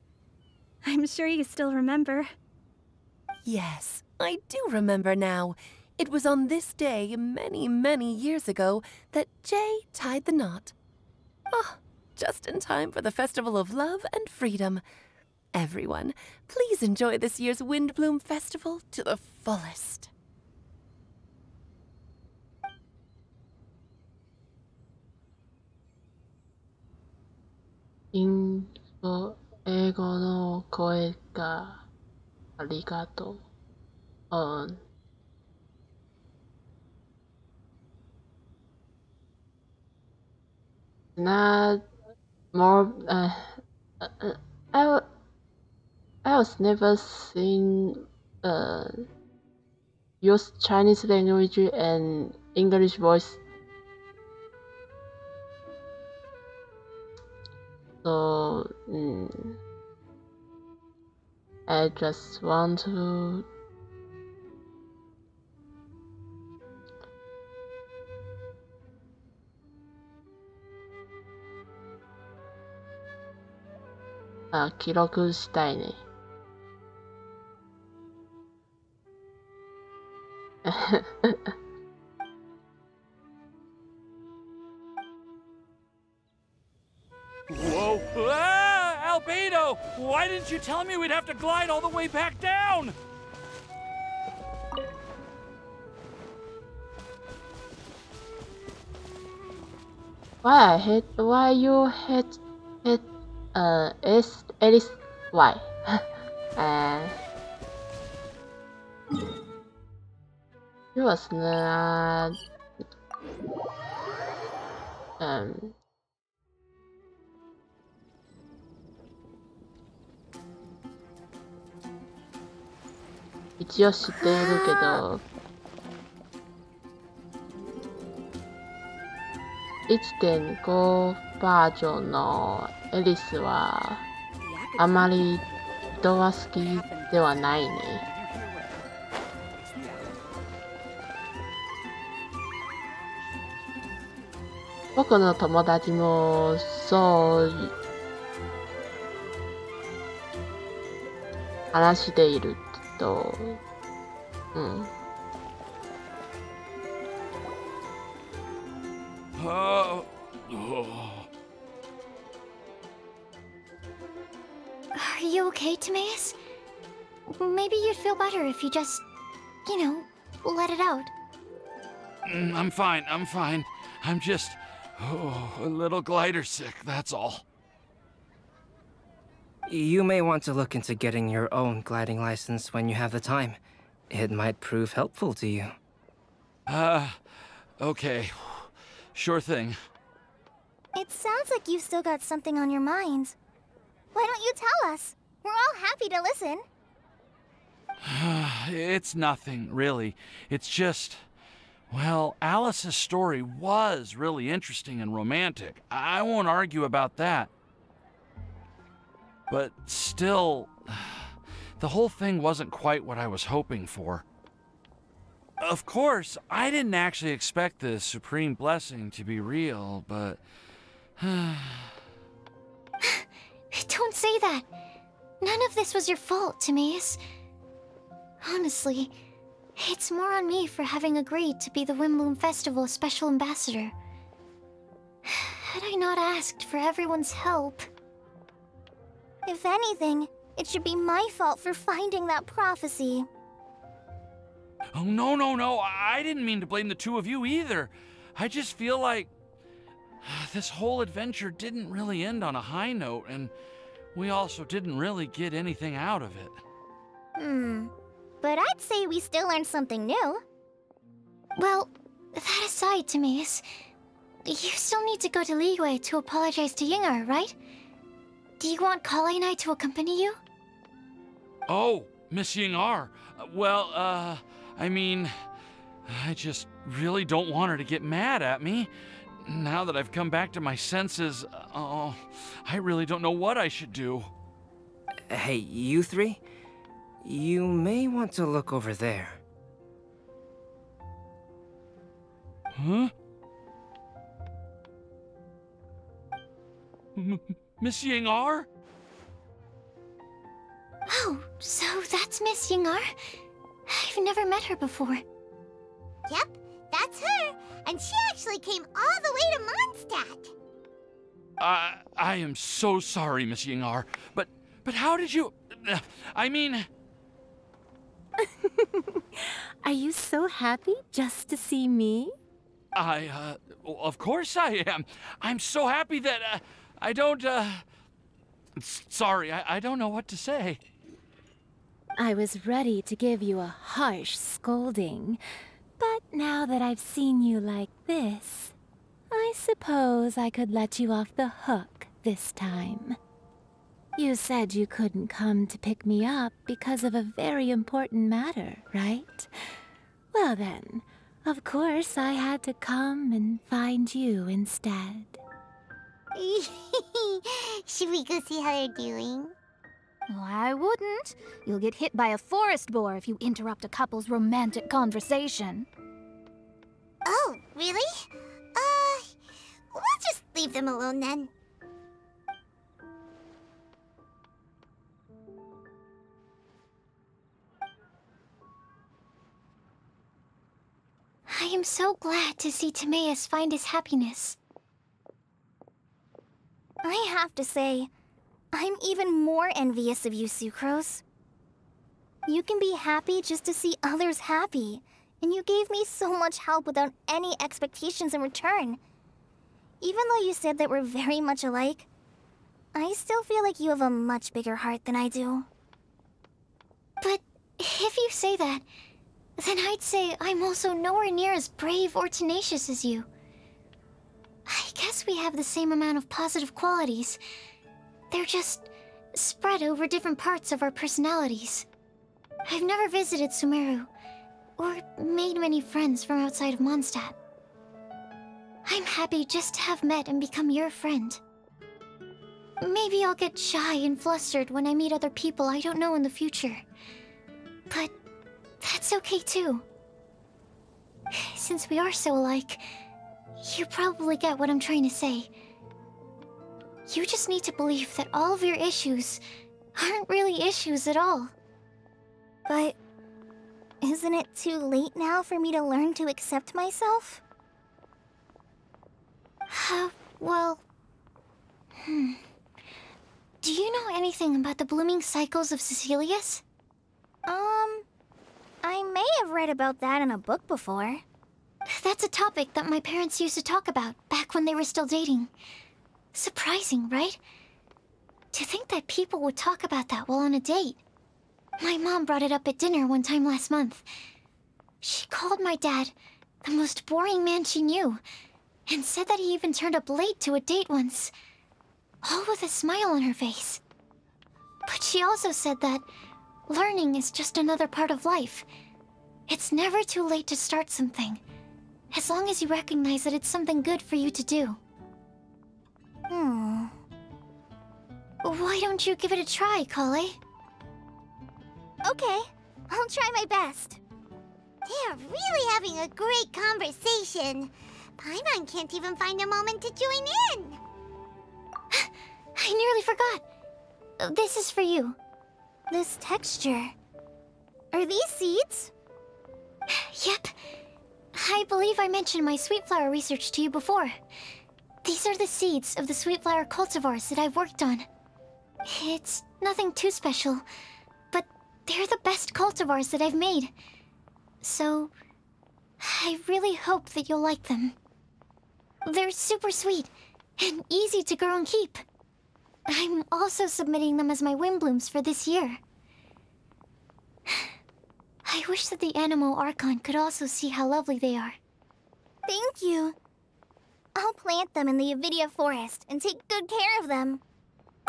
I'm sure you still remember. Yes, I do remember now. It was on this day many, many years ago that Jay tied the knot. Ah, just in time for the Festival of Love and Freedom. Everyone, please enjoy this year's Windbloom Festival to the fullest. 英語の声がありがとう。Not more. I was never seen use Chinese language and English voice So, I just want to記録したいね。Whoa! Ah, Albedo! Why didn't you tell me we'd have to glide all the way back down? Why you hate Alice? Why? 就是呢，一応知っているけど、1.5 バージョンのエリスはあまり人は好きではないね。僕の友達もそう話していると、Are you okay, Timaeus? Maybe you'd feel better if you just, let it out. I'm fine. I'm just a little glider sick, that's all. You may want to look into getting your own gliding license when you have the time. It might prove helpful to you. Okay. Sure thing. It sounds like you've still got something on your mind. Why don't you tell us? We're all happy to listen. It's nothing, really. It's just... Well, Alice's story was really interesting and romantic. I won't argue about that. But still, the whole thing wasn't quite what I was hoping for. Of course, I didn't actually expect the supreme blessing to be real, but... Don't say that. None of this was your fault, Timaeus. Honestly, it's more on me for having agreed to be the Windbloom Festival Special Ambassador. Had I not asked for everyone's help... If anything, it should be my fault for finding that prophecy. Oh, no. I didn't mean to blame the two of you either. I just feel like... this whole adventure didn't really end on a high note, and we also didn't really get anything out of it. But I'd say we still learned something new. Well, that aside, Timaeus, you still need to go to Liyue to apologize to Yingar, right? Do you want Kale and I to accompany you? Oh, Miss Yingar. Well, I mean... I just really don't want her to get mad at me. Now that I've come back to my senses, I really don't know what I should do. Hey, you three? You may want to look over there. Huh? Miss Yingar? Oh, so that's Miss Yingar? I've never met her before. Yep, that's her. And she actually came all the way to Mondstadt. I am so sorry, Miss Yingar. But how did you... I mean... Are you so happy just to see me? Of course I am. I'm so happy that, I don't, Sorry, I don't know what to say. I was ready to give you a harsh scolding, but now that I've seen you like this, I suppose I could let you off the hook this time. You said you couldn't come to pick me up because of a very important matter, right? Well then, of course I had to come and find you instead. Should we go see how they're doing? Oh, I wouldn't. You'll get hit by a forest boar if you interrupt a couple's romantic conversation. Oh, really? We'll just leave them alone then. I am so glad to see Timaeus find his happiness. I have to say, I'm even more envious of you, Sucrose. You can be happy just to see others happy, and you gave me so much help without any expectations in return. Even though you said that we're very much alike, I still feel like you have a much bigger heart than I do. But if you say that, then I'd say I'm also nowhere near as brave or tenacious as you. I guess we have the same amount of positive qualities. They're just spread over different parts of our personalities. I've never visited Sumeru, or made many friends from outside of Mondstadt. I'm happy just to have met and become your friend. Maybe I'll get shy and flustered when I meet other people I don't know in the future. But that's okay too. Since we are so alike, you probably get what I'm trying to say. You just need to believe that all of your issues aren't really issues at all. But isn't it too late now for me to learn to accept myself? Well... Do you know anything about the blooming cycles of Cecilius? I may have read about that in a book before. That's a topic that my parents used to talk about back when they were still dating. Surprising, right? To think that people would talk about that while on a date. My mom brought it up at dinner one time last month. She called my dad the most boring man she knew, and said that he even turned up late to a date once, all with a smile on her face. But she also said that learning is just another part of life. It's never too late to start something, as long as you recognize that it's something good for you to do. Why don't you give it a try, Kale? Okay, I'll try my best. They're really having a great conversation. Paimon can't even find a moment to join in. I nearly forgot. This is for you. This texture. Are these seeds? Yep. I believe I mentioned my sweet flower research to you before. These are the seeds of the sweet flower cultivars that I've worked on. It's nothing too special, but they're the best cultivars that I've made. So, I really hope that you'll like them. They're super sweet and easy to grow and keep. I'm also submitting them as my wind blooms for this year. I wish that the Animo Archon could also see how lovely they are. Thank you. I'll plant them in the Avidia forest and take good care of them.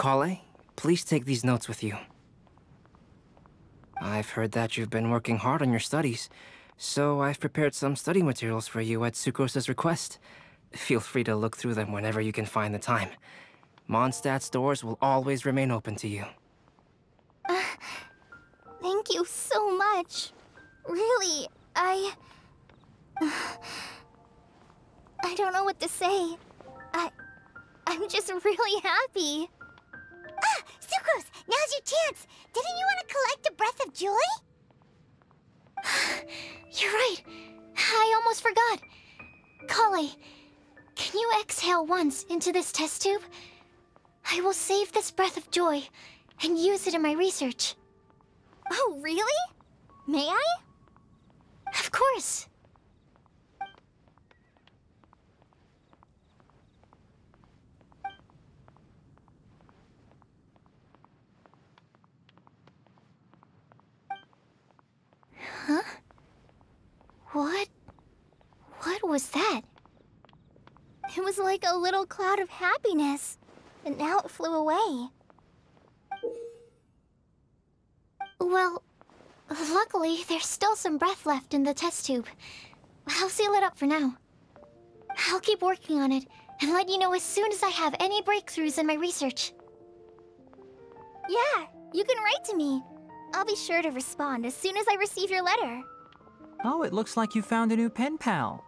Kale, please take these notes with you. I've heard that you've been working hard on your studies, so I've prepared some study materials for you at Sucrose's request. Feel free to look through them whenever you can find the time. Mondstadt's doors will always remain open to you. Thank you so much. Really, I don't know what to say. I'm just really happy. Ah, Sucrose, now's your chance. Didn't you want to collect a breath of joy? You're right. I almost forgot. Kale, can you exhale once into this test tube? I will save this breath of joy and use it in my research. Oh, really? May I? Of course. Huh? What was that? It was like a little cloud of happiness, but now it flew away. Well, luckily, there's still some breath left in the test tube. I'll seal it up for now. I'll keep working on it and let you know as soon as I have any breakthroughs in my research. Yeah, you can write to me. I'll be sure to respond as soon as I receive your letter. Oh, it looks like you found a new pen pal.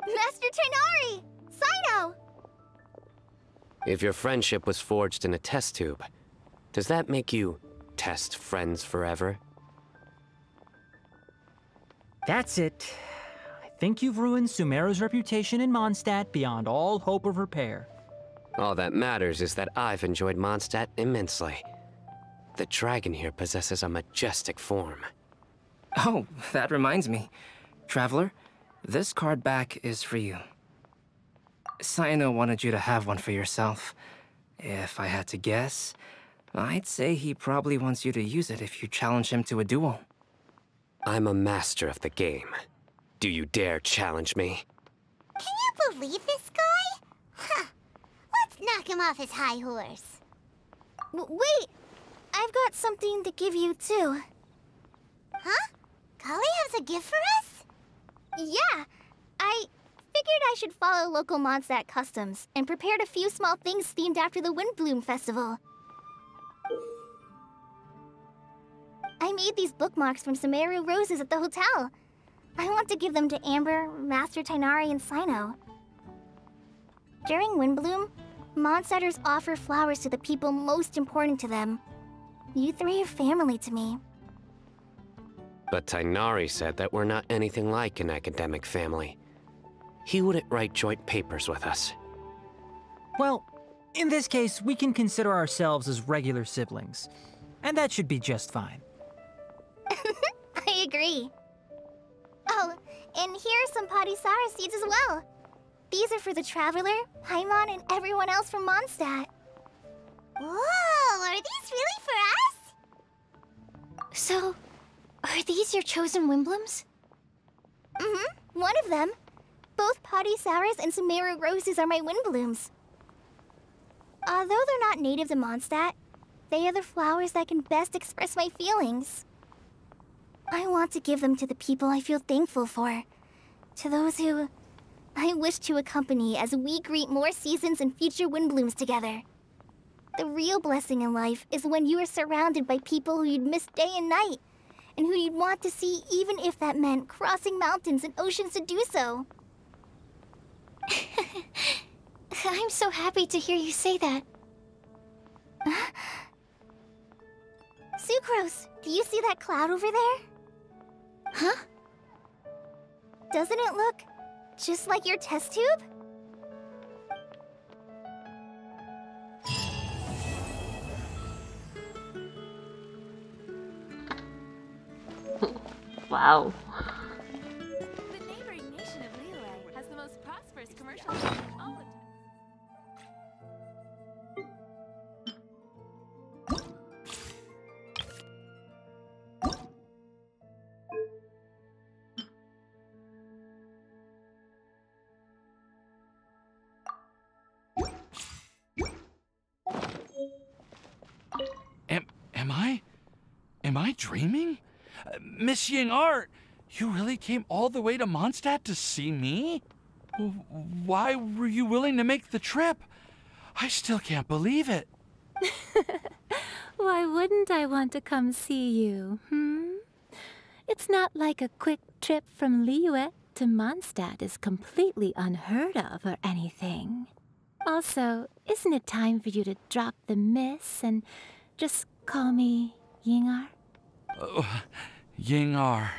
Master Tainari! Sino! If your friendship was forged in a test tube, does that make you test friends forever? That's it. I think you've ruined Sumeru's reputation in Mondstadt beyond all hope of repair. All that matters is that I've enjoyed Mondstadt immensely. The dragon here possesses a majestic form. Oh, that reminds me. Traveler, this card back is for you. Sino wanted you to have one for yourself. If I had to guess, I'd say he probably wants you to use it if you challenge him to a duel. I'm a master of the game. Do you dare challenge me? Can you believe this guy? Huh. Let's knock him off his high horse. Wait! I've got something to give you, too. Huh? Kali has a gift for us? Yeah! I figured I should follow local Mondstadt customs and prepared a few small things themed after the Windbloom Festival. I made these bookmarks from Sumeru roses at the hotel. I want to give them to Amber, Master Tainari, and Sino. During Windbloom, Mondstadters offer flowers to the people most important to them. You three are family to me. But Tainari said that we're not anything like an academic family. He wouldn't write joint papers with us. Well, in this case, we can consider ourselves as regular siblings. And that should be just fine. I agree. Oh, and here are some Padisara seeds as well. These are for the Traveler, Paimon, and everyone else from Mondstadt. Whoa, are these really for us? So, are these your chosen Windblooms? Mm-hmm, one of them. Both Padisaras and Sumeru roses are my Windblooms. Although they're not native to Mondstadt, they are the flowers that can best express my feelings. I want to give them to the people I feel thankful for. To those who I wish to accompany as we greet more seasons and future Windblooms together. The real blessing in life is when you are surrounded by people who you'd miss day and night, and who you'd want to see even if that meant crossing mountains and oceans to do so. I'm so happy to hear you say that. Sucrose, do you see that cloud over there? Huh? Doesn't it look just like your test tube? Wow. The neighboring nation of Liyue has the most prosperous commercial in all of time. Am I dreaming? Miss Ying-Art, you really came all the way to Mondstadt to see me? Why were you willing to make the trip? I still can't believe it. Why wouldn't I want to come see you, It's not like a quick trip from Liyue to Mondstadt is completely unheard of or anything. Also, isn't it time for you to drop the miss and just call me Ying-Art? Ying-Art.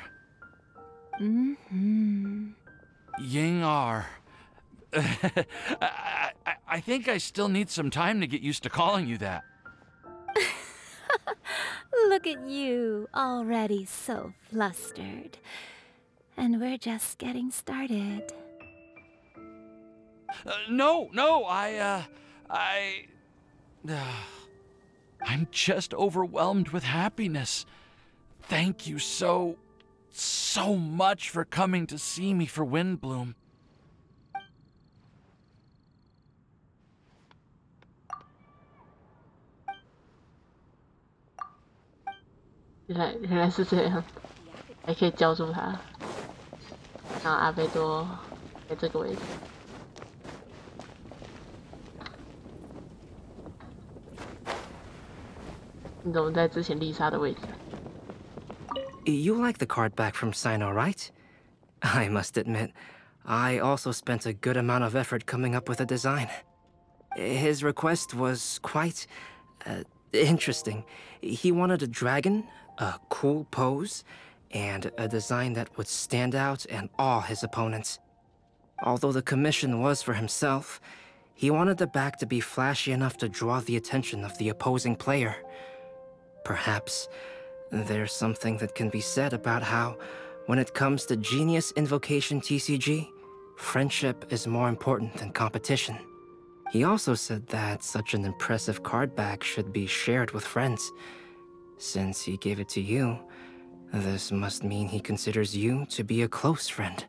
Ying-Art. I think I still need some time to get used to calling you that. Look at you, already so flustered. And we're just getting started. No, I'm just overwhelmed with happiness. Thank you so much for coming to see me for Windbloom.原来是这样，还可以叫住他，让阿贝多在这个位置。你怎么在之前丽莎的位置？ You like the card back from Sino, right? I must admit, I also spent a good amount of effort coming up with a design. His request was quite interesting. He wanted a dragon, a cool pose, and a design that would stand out and awe his opponents. Although the commission was for himself, he wanted the back to be flashy enough to draw the attention of the opposing player. Perhaps there's something that can be said about how, when it comes to Genius Invocation TCG, friendship is more important than competition. He also said that such an impressive card back should be shared with friends. Since he gave it to you, this must mean he considers you to be a close friend.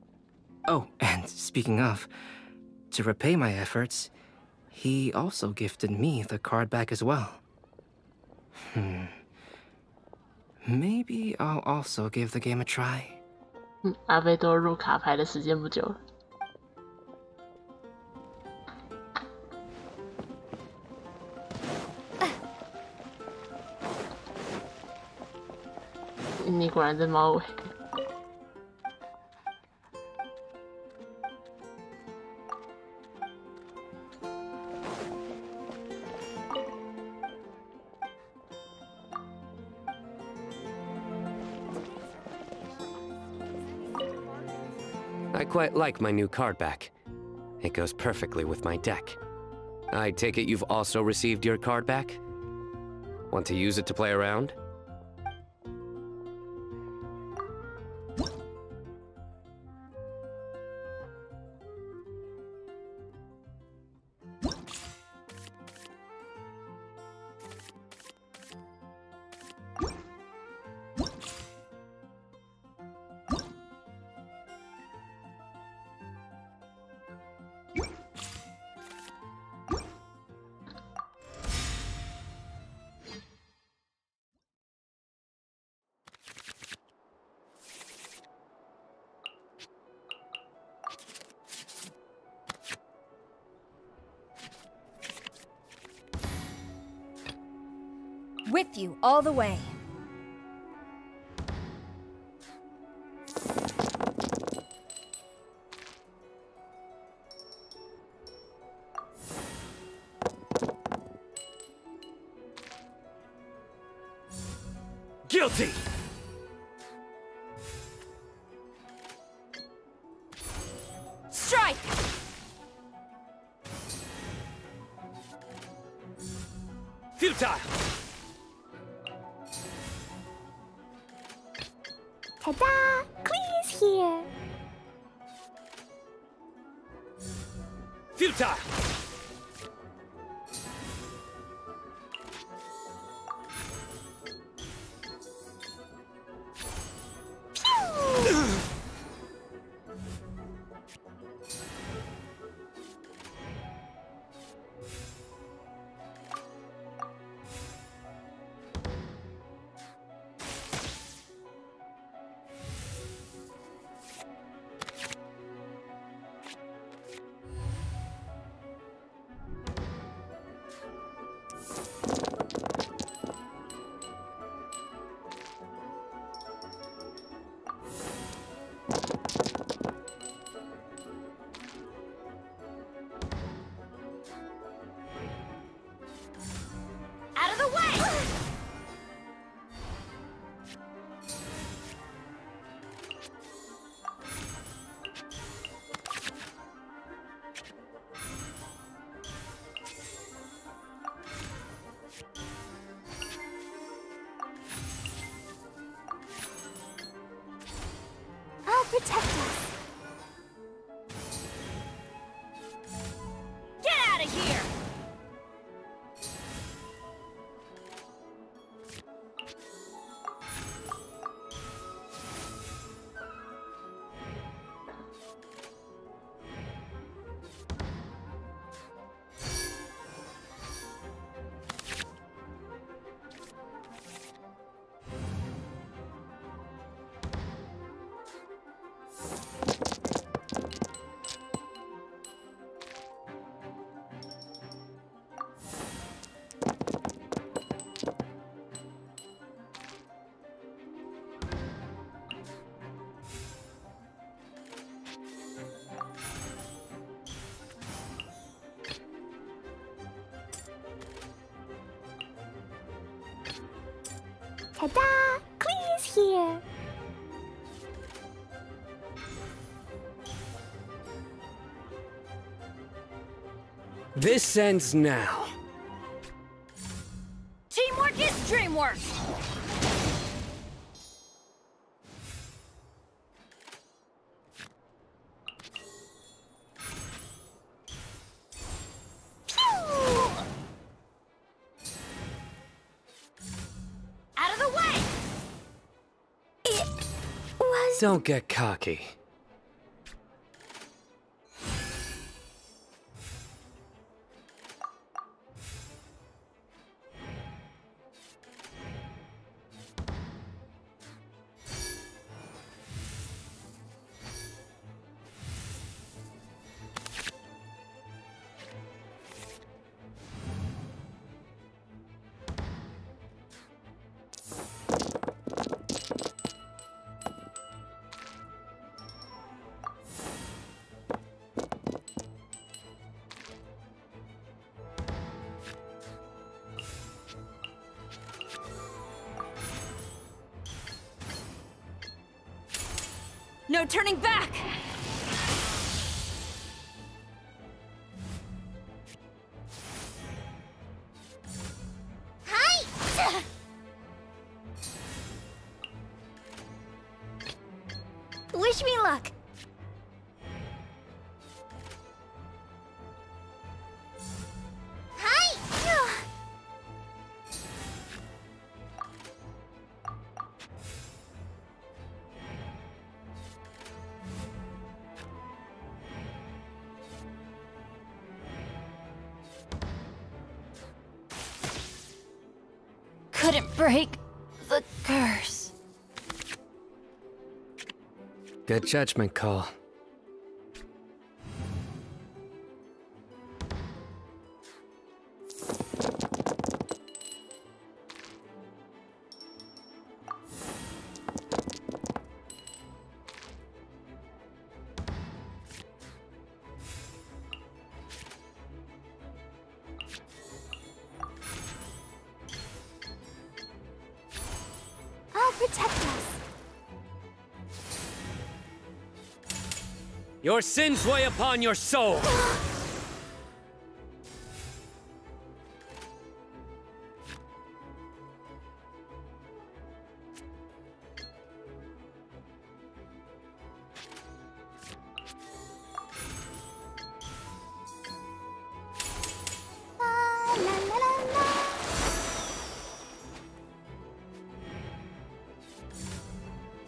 Oh, and speaking of, to repay my efforts, he also gifted me the card back as well. Maybe I'll also give the game a try. 阿贝多入卡牌的时间不久了。你果然在猫尾。I quite like my new card back. It goes perfectly with my deck. I take it you've also received your card back? Want to use it to play around? With you all the way. Guilty! Strike! Futile! Ta-da! Clee's here! Futile! Out of the way! I'll protect us. Get out of here! Ta-da! Clee's here! This ends now. Teamwork is dreamwork! Out of the way! Don't get cocky. No turning back! Hi! Wish me luck. Hi! Couldn't break the curse. Good judgment call. I'll protect us. Your sins weigh upon your soul.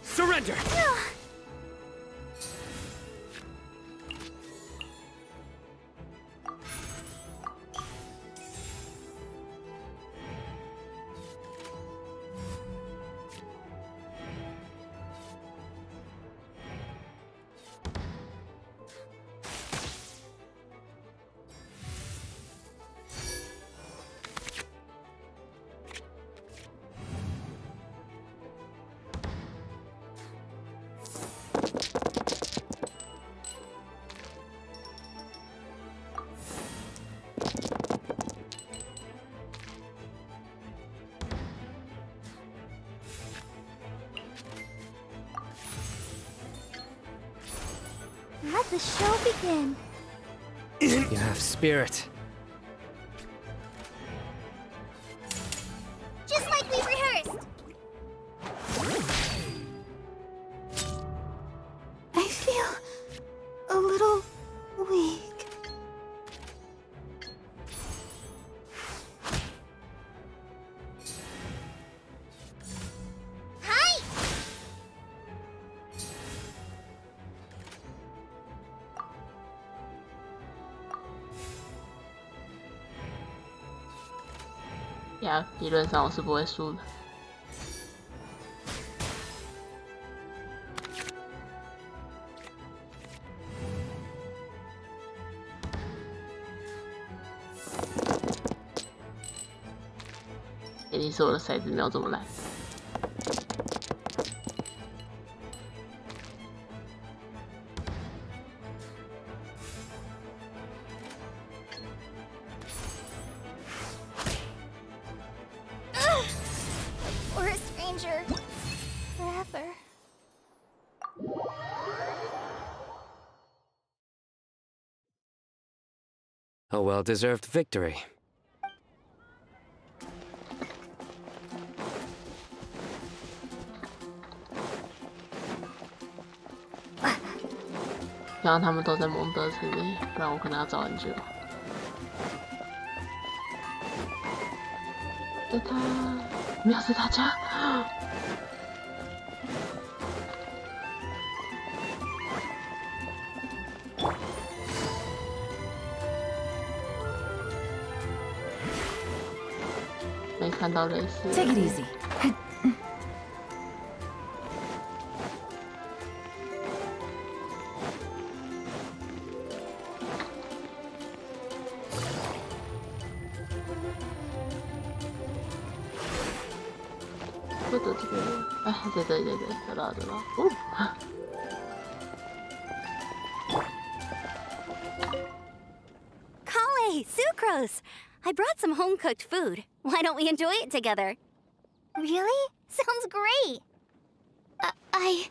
Surrender! Let the show begin. You have spirit. Just like we rehearsed. I feel a little weak. Hi!呀，理论上我是不会输的。一定是我的骰子没有这么烂。Forest rain A well-deserved victory. 希望他们都在蒙德城里，不然我可能要找很久。在他没有在他家。没看到类似。Take it easy. 不得这个，哎，对，得到。哦。Kale, Sucrose! I brought some home-cooked food. Why don't we enjoy it together? Really? Sounds great! I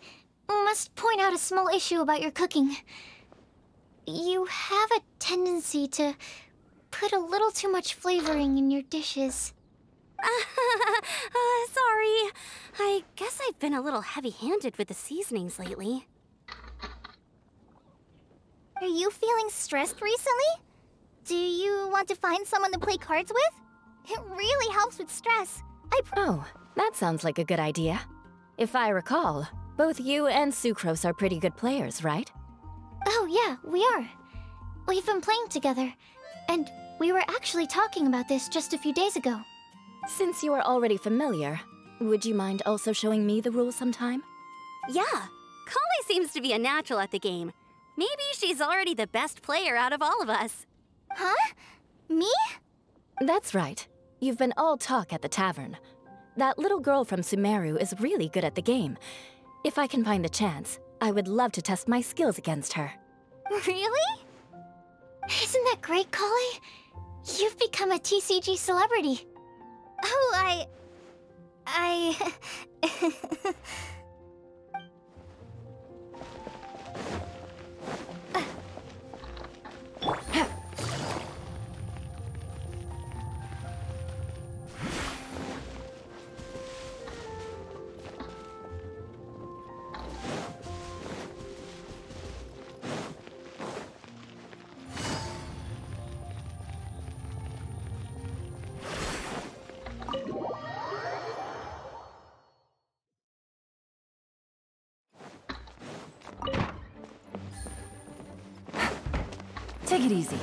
must point out a small issue about your cooking. You have a tendency to put a little too much flavoring in your dishes. Sorry. I guess I've been a little heavy-handed with the seasonings lately. Are you feeling stressed recently? Do you want to find someone to play cards with? It really helps with stress. Oh, that sounds like a good idea. If I recall, both you and Sucrose are pretty good players, right? Oh yeah, we are. We've been playing together, and we were actually talking about this just a few days ago. Since you are already familiar, would you mind also showing me the rules sometime? Yeah, Kale seems to be a natural at the game. Maybe she's already the best player out of all of us. Huh? Me? That's right. You've been all talk at the tavern. That little girl from Sumeru is really good at the game. If I can find the chance, I would love to test my skills against her. Really? Isn't that great, Kale? You've become a TCG celebrity. Oh, Take it easy.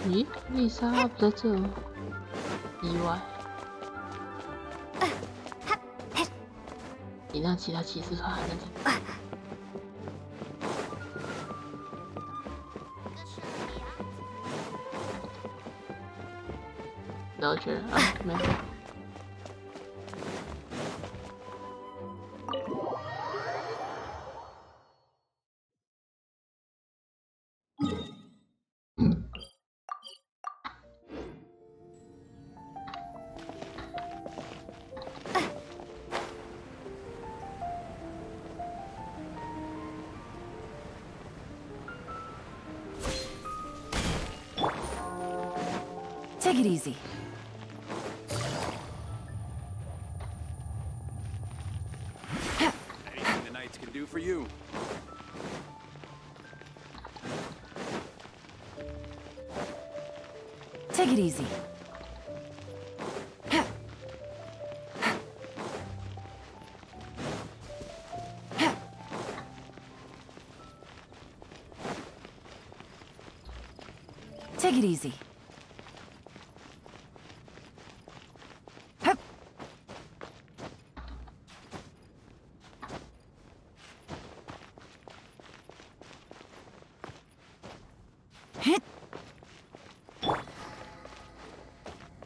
咦，丽莎不在这，意外。你让其他骑士团还能怎么？了解啊，没有。Take it easy. Anything the knights can do for you. Take it easy. Take it easy.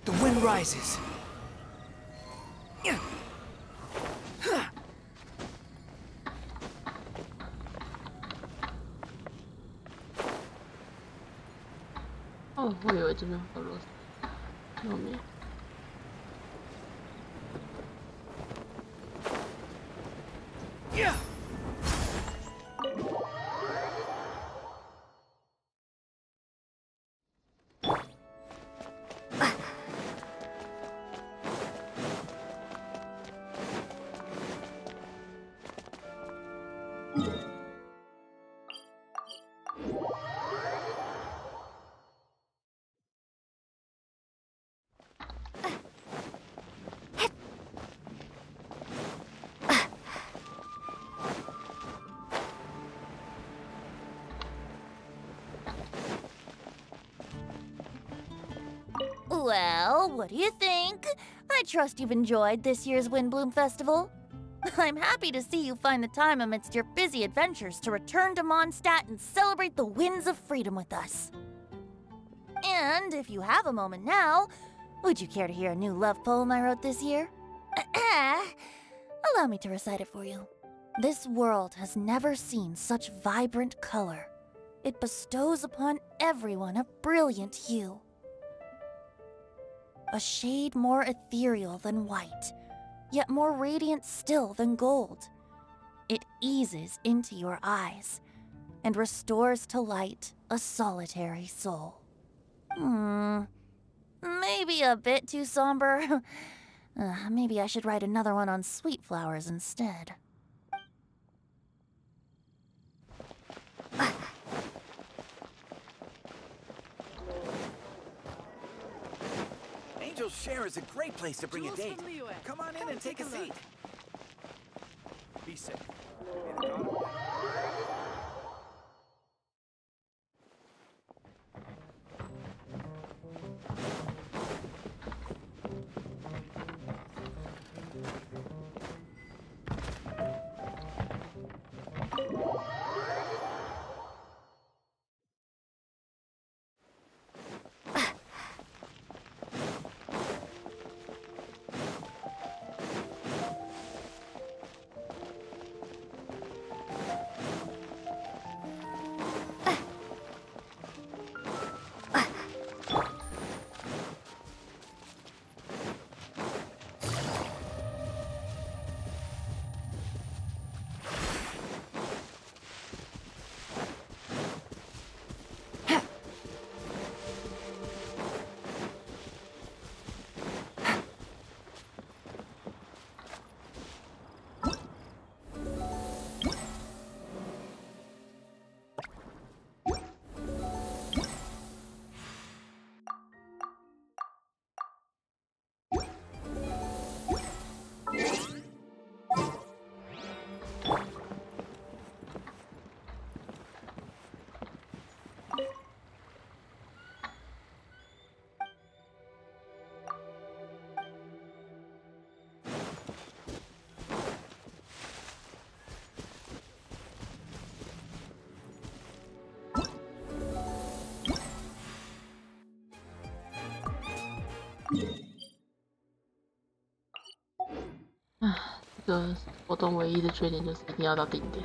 The wind rises. Oh, 我以为这边有螺丝。后面。Well, what do you think? I trust you've enjoyed this year's Windbloom Festival. I'm happy to see you find the time amidst your busy adventures to return to Mondstadt and celebrate the winds of freedom with us. And if you have a moment now, would you care to hear a new love poem I wrote this year? Allow me to recite it for you. This world has never seen such vibrant color. It bestows upon everyone a brilliant hue. A shade more ethereal than white, yet more radiant still than gold. It eases into your eyes and restores to light a solitary soul. Maybe a bit too somber. Maybe I should write another one on sweet flowers instead. Angel's Share is a great place to bring a date. Come on in and take a seat. Be safe.这个活动唯一的缺点就是一定要到顶点。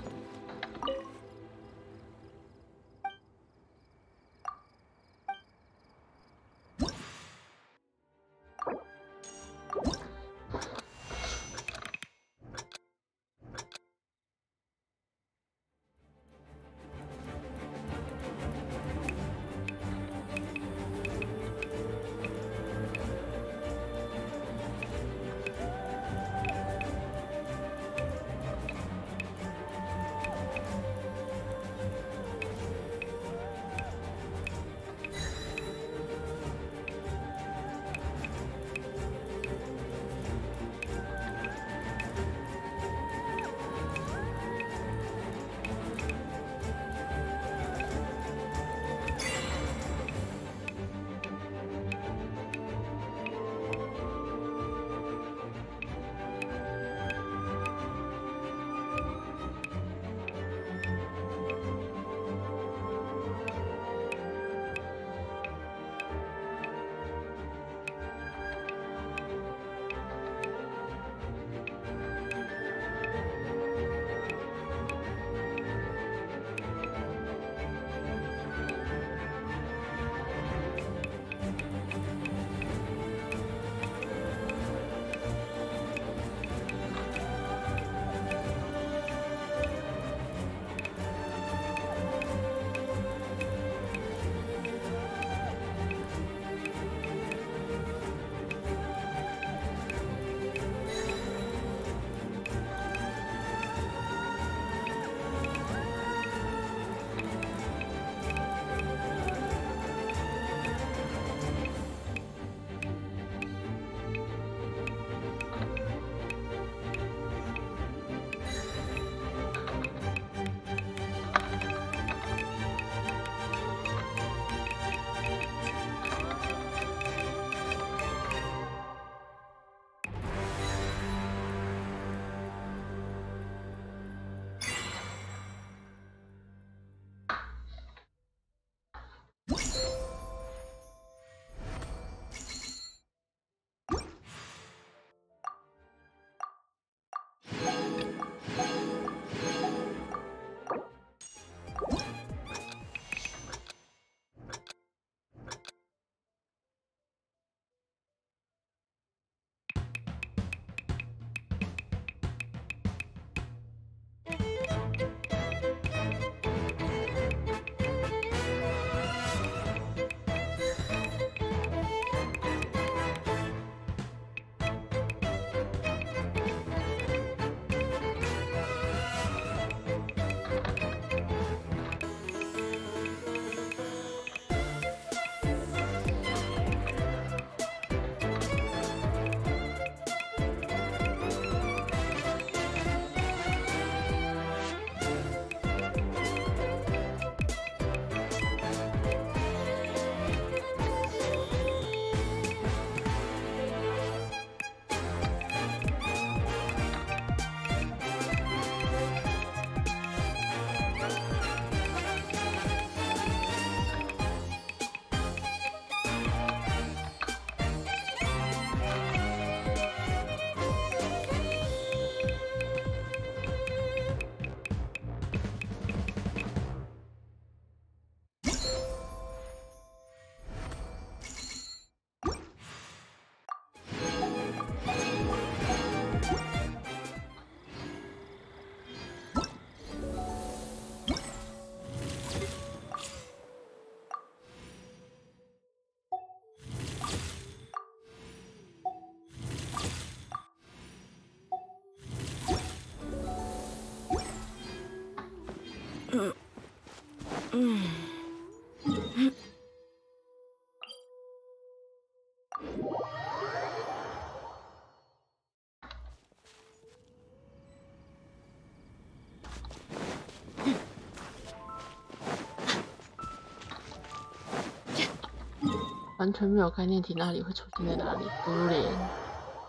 完全没有概念体那里会出现在哪里？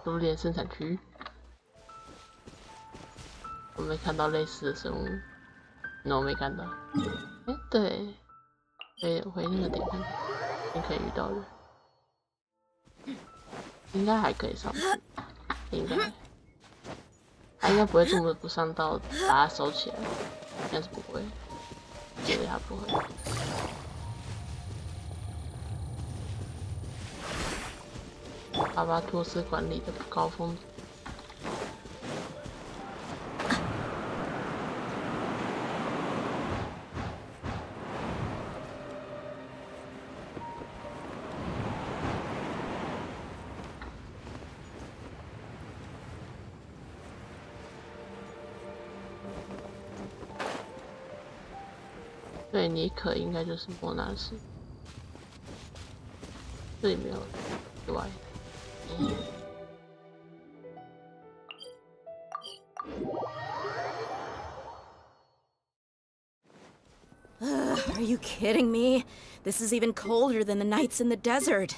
榴莲生产区，我没看到类似的生物。No， 没看到。哎，对，回那个点看看，你可以遇到人，应该还可以上去，应该，他应该不会这么不上道，把它收起来，应该是不会，觉得他不会。巴巴托斯管理的高峰。对，尼可应该就是莫纳斯，这里没有意外。Are you kidding me? This is even colder than the nights in the desert.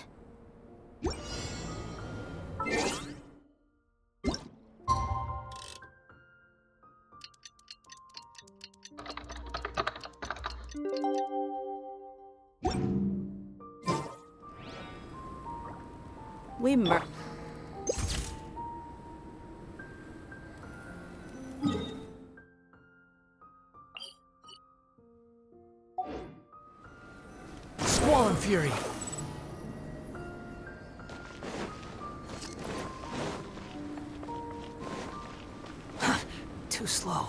Squall Fury. Too slow.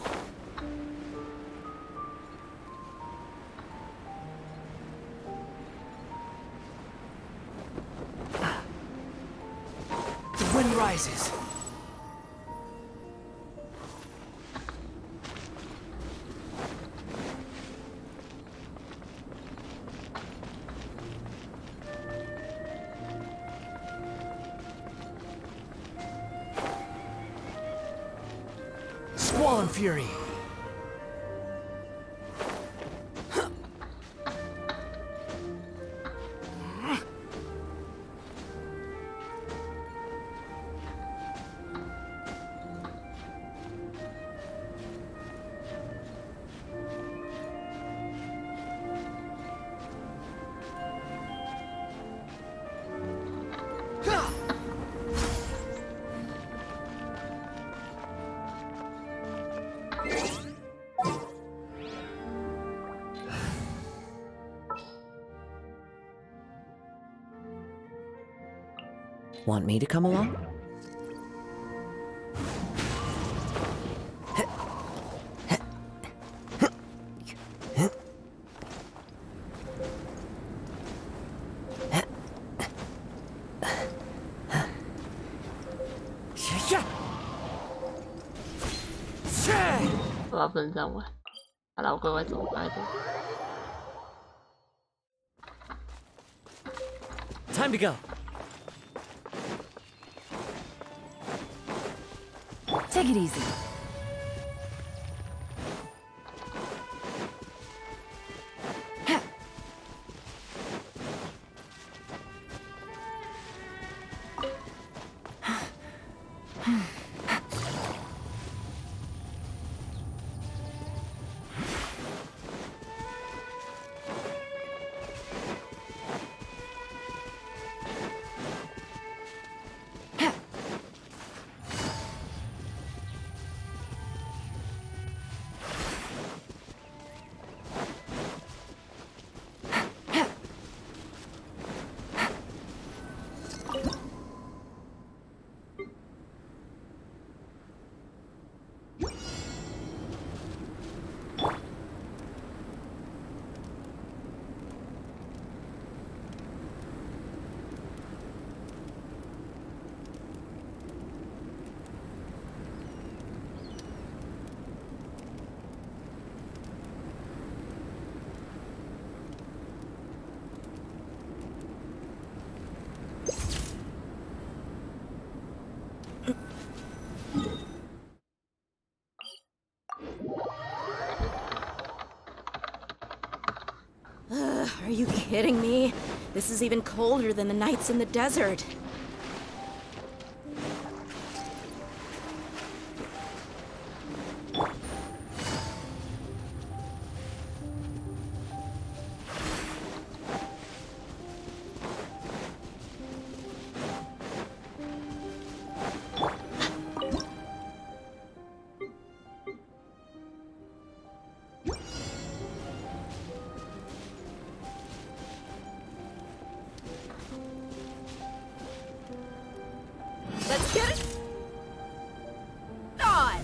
The wind rises. Squall Fury. Want me to come along?我不能这样玩。好了，我乖乖走，我乖乖走。Time to go. Take it easy. Are you kidding me? This is even colder than the nights in the desert. Let's get it on!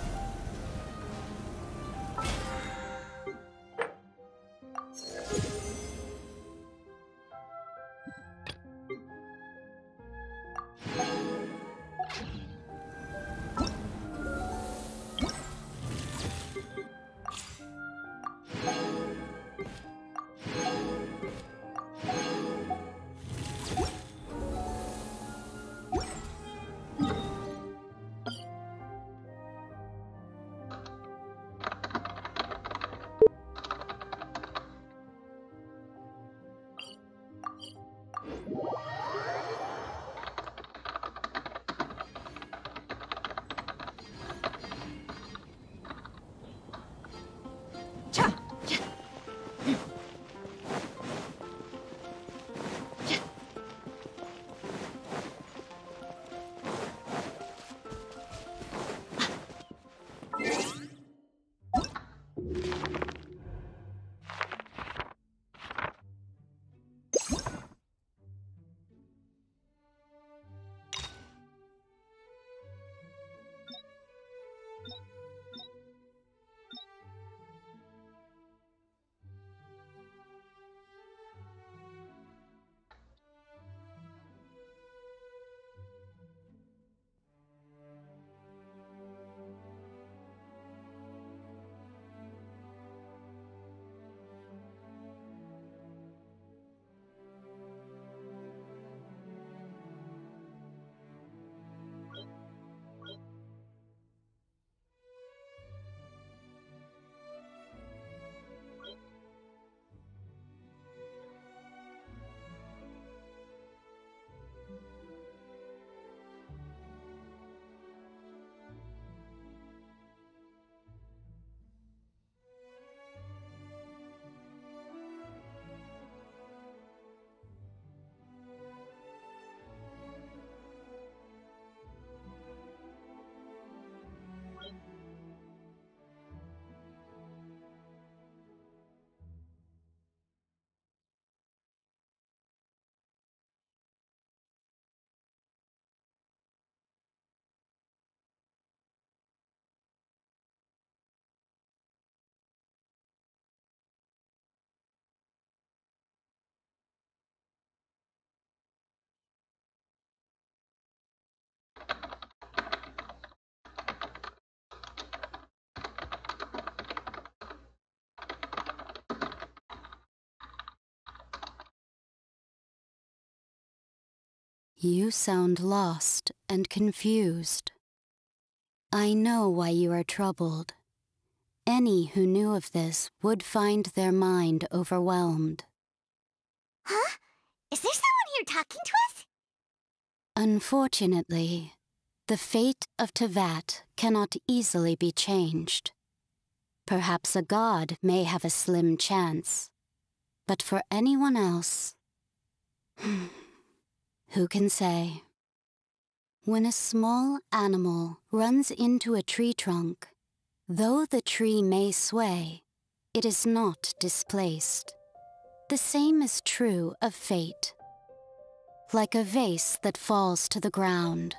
You sound lost and confused. I know why you are troubled. Any who knew of this would find their mind overwhelmed. Huh? Is there someone here talking to us? Unfortunately, the fate of Teyvat cannot easily be changed. Perhaps a god may have a slim chance, but for anyone else, who can say? When a small animal runs into a tree trunk, though the tree may sway, it is not displaced. The same is true of fate. Like a vase that falls to the ground,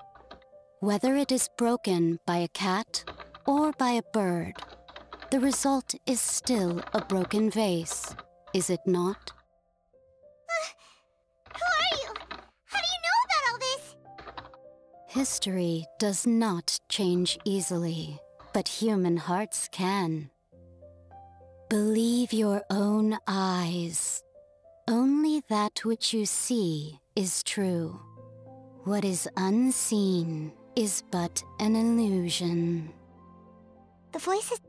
whether it is broken by a cat or by a bird, the result is still a broken vase, is it not? Who are you? How do you know about all this? History does not change easily, but human hearts can. Believe your own eyes. Only that which you see is true. What is unseen is but an illusion. The voice is...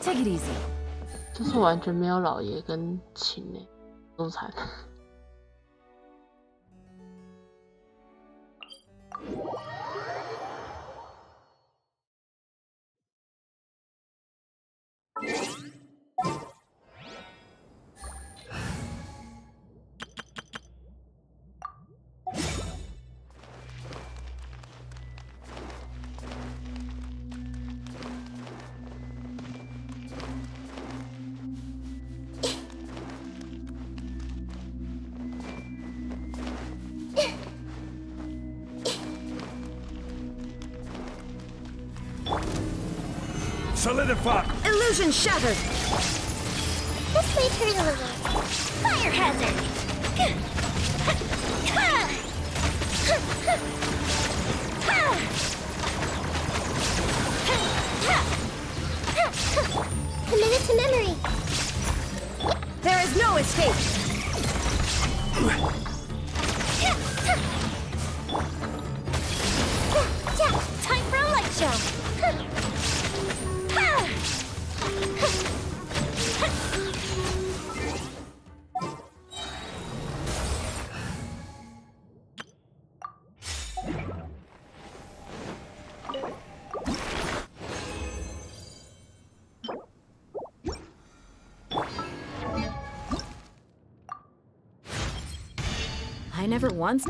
Take it easy. 就是完全没有老爷跟琴诶，多惨。Solidify! Illusion shattered! This may hurt a little. Fire hazard! Committed to memory. There is no escape! Time for a light show! I never once...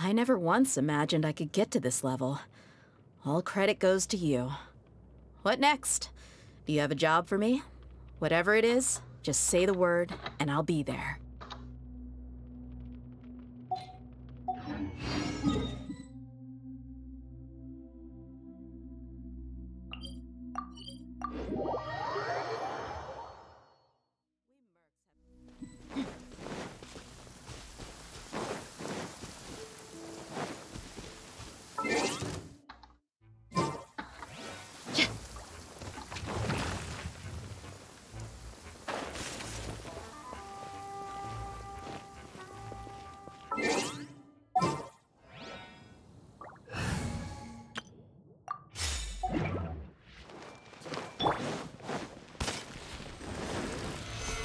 I never once imagined I could get to this level. All credit goes to you. What next? Do you have a job for me? Whatever it is, just say the word, and I'll be there.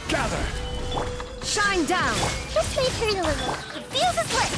Gather! Shine down! This may hurt a little. The fuse is lit!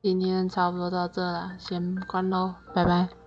今天差不多到这啦，先关喽，拜拜。